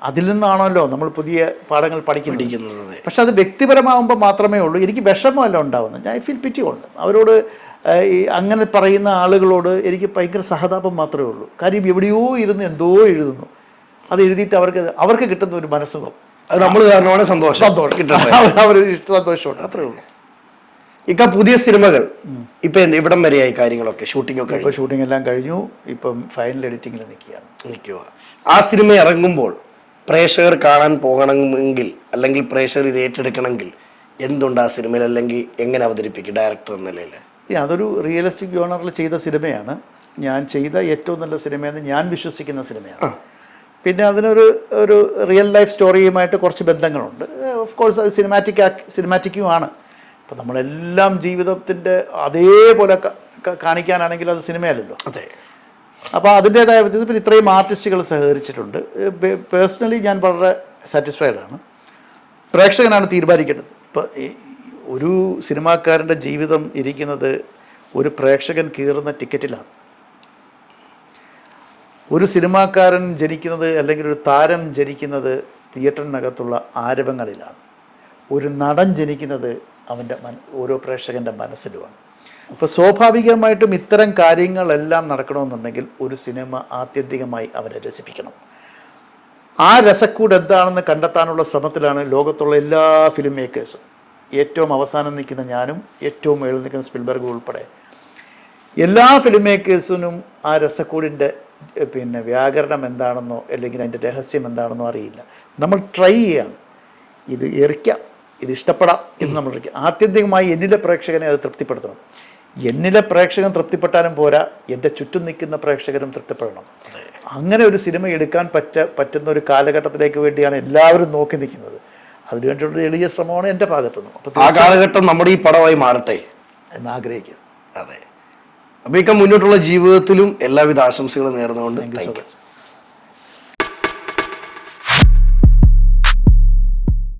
അതിൽ നിന്നാണല്ലോ നമ്മൾ പുതിയ പാഠങ്ങൾ പഠിക്കുന്നത്. പക്ഷെ അത് വ്യക്തിപരമാകുമ്പോൾ മാത്രമേ ഉള്ളൂ എനിക്ക് വിഷമമല്ല ഉണ്ടാവുന്നത്. ഞാൻ ഫീൽ പിറ്റി ഉണ്ട് അവരോട്. അങ്ങനെ പറയുന്ന ആളുകളോട് എനിക്ക് ഭയങ്കര സഹതാപം മാത്രമേ ഉള്ളൂ. കാര്യം എവിടെയോ ഇരുന്ന് എന്തോ എഴുതുന്നു, അത് എഴുതിയിട്ട് അവർക്ക് കിട്ടുന്ന ഒരു മനസ്സുഖം, അത് നമ്മൾ കാരണമാണ് സന്തോഷം അവർ സന്തോഷമുണ്ട്, അത്രേ ഉള്ളൂ. പുതിയ സിനിമകൾ ഇപ്പം ഇവിടം വരെയായി കാര്യങ്ങളൊക്കെ? ഷൂട്ടിംഗ് എല്ലാം കഴിഞ്ഞു. ഇപ്പം ഫൈനൽ എഡിറ്റിങ്ങിൽ നിൽക്കുക. ആ സിനിമ ഇറങ്ങുമ്പോൾ പ്രേക്ഷകർ കാണാൻ പോകണമെങ്കിൽ, അല്ലെങ്കിൽ പ്രേക്ഷകർ ഇത് ഏറ്റെടുക്കണമെങ്കിൽ എന്തുണ്ട് ആ സിനിമയിൽ, അല്ലെങ്കിൽ എങ്ങനെ അവതരിപ്പിക്കും ഡയറക്ടർ എന്ന നിലയിൽ? അതൊരു റിയലിസ്റ്റിക് ജോണറിൽ ചെയ്ത സിനിമയാണ്. ഞാൻ ചെയ്ത ഏറ്റവും നല്ല സിനിമയെന്ന് ഞാൻ വിശ്വസിക്കുന്ന സിനിമയാണ്. പിന്നെ അതിനൊരു റിയൽ ലൈഫ് സ്റ്റോറിയുമായിട്ട് കുറച്ച് ബന്ധങ്ങളുണ്ട്. ഓഫ് കോഴ്സ് അത് സിനിമാറ്റിക്കുമാണ്. ഇപ്പം നമ്മളെല്ലാം ജീവിതത്തിൻ്റെ അതേപോലെ കാണിക്കാനാണെങ്കിൽ അത് സിനിമയല്ലല്ലോ. അതെ. അപ്പോൾ അതിൻ്റേതായ വ്യത്യാസം. പിന്നെ ഇത്രയും ആർട്ടിസ്റ്റുകൾ സഹകരിച്ചിട്ടുണ്ട്. പേഴ്സണലി ഞാൻ വളരെ സാറ്റിസ്ഫൈഡ് ആണ്. പ്രേക്ഷകനാണ് തീരുമാനിക്കേണ്ടത്. ഇപ്പോൾ ഒരു സിനിമാക്കാരൻ്റെ ജീവിതം ഇരിക്കുന്നത് ഒരു പ്രേക്ഷകൻ കീറുന്ന ടിക്കറ്റിലാണ്. ഒരു സിനിമാക്കാരൻ ജനിക്കുന്നത് അല്ലെങ്കിൽ ഒരു താരം ജനിക്കുന്നത് തിയേറ്ററിനകത്തുള്ള ആരവങ്ങളിലാണ്. ഒരു നടൻ ജനിക്കുന്നത് അവൻ്റെ ഓരോ പ്രേക്ഷകൻ്റെ മനസ്സിലുമാണ്. അപ്പോൾ സ്വാഭാവികമായിട്ടും ഇത്തരം കാര്യങ്ങളെല്ലാം നടക്കണമെന്നുണ്ടെങ്കിൽ ഒരു സിനിമ ആത്യന്തികമായി അവരെ രസിപ്പിക്കണം. ആ രസക്കൂട് എന്താണെന്ന് കണ്ടെത്താനുള്ള ശ്രമത്തിലാണ് ലോകത്തുള്ള എല്ലാ ഫിലിം മേക്കേഴ്സും. ഏറ്റവും അവസാനം നിൽക്കുന്ന ഞാനും ഏറ്റവും മേളിൽ നിൽക്കുന്ന സ്പിൽബർഗ് ഉൾപ്പെടെ എല്ലാ ഫിലിം മേക്കേഴ്സിനും ആ രസക്കൂടിൻ്റെ വ്യാകരണം എന്താണെന്നോ അല്ലെങ്കിൽ അതിൻ്റെ രഹസ്യം എന്താണെന്നോ അറിയില്ല. നമ്മൾ ട്രൈ ചെയ്യാണ്. ഇത് എറിക്കാം, ഇത് ഇഷ്ടപ്പെടാം എന്ന് നമ്മൾ ആത്യന്തികമായി എന്നിലെ പ്രേക്ഷകനെ അത് തൃപ്തിപ്പെടുത്തണം. എന്നിലെ പ്രേക്ഷകൻ തൃപ്തിപ്പെട്ടാലും പോരാ, എൻ്റെ ചുറ്റും നിൽക്കുന്ന പ്രേക്ഷകരും തൃപ്തിപ്പെടണം. അങ്ങനെ ഒരു സിനിമ എടുക്കാൻ പറ്റുന്ന ഒരു കാലഘട്ടത്തിലേക്ക് വേണ്ടിയാണ് എല്ലാവരും നോക്കി നിൽക്കുന്നത്. അതിനുവേണ്ടിയുള്ള എളിയ ശ്രമമാണ് എൻ്റെ ഭാഗത്തുനിന്ന്. അപ്പോൾ ആ കാലഘട്ടം നമ്മുടെ ഈ പടമായി മാറട്ടെ എന്ന് ആഗ്രഹിക്കുക. അതെ. അപ്പോൾ മുന്നോട്ടുള്ള ജീവിതത്തിലും എല്ലാവിധ ആശംസകളും നേർന്നുകൊണ്ട് താങ്ക് യു സോ മച്ച്.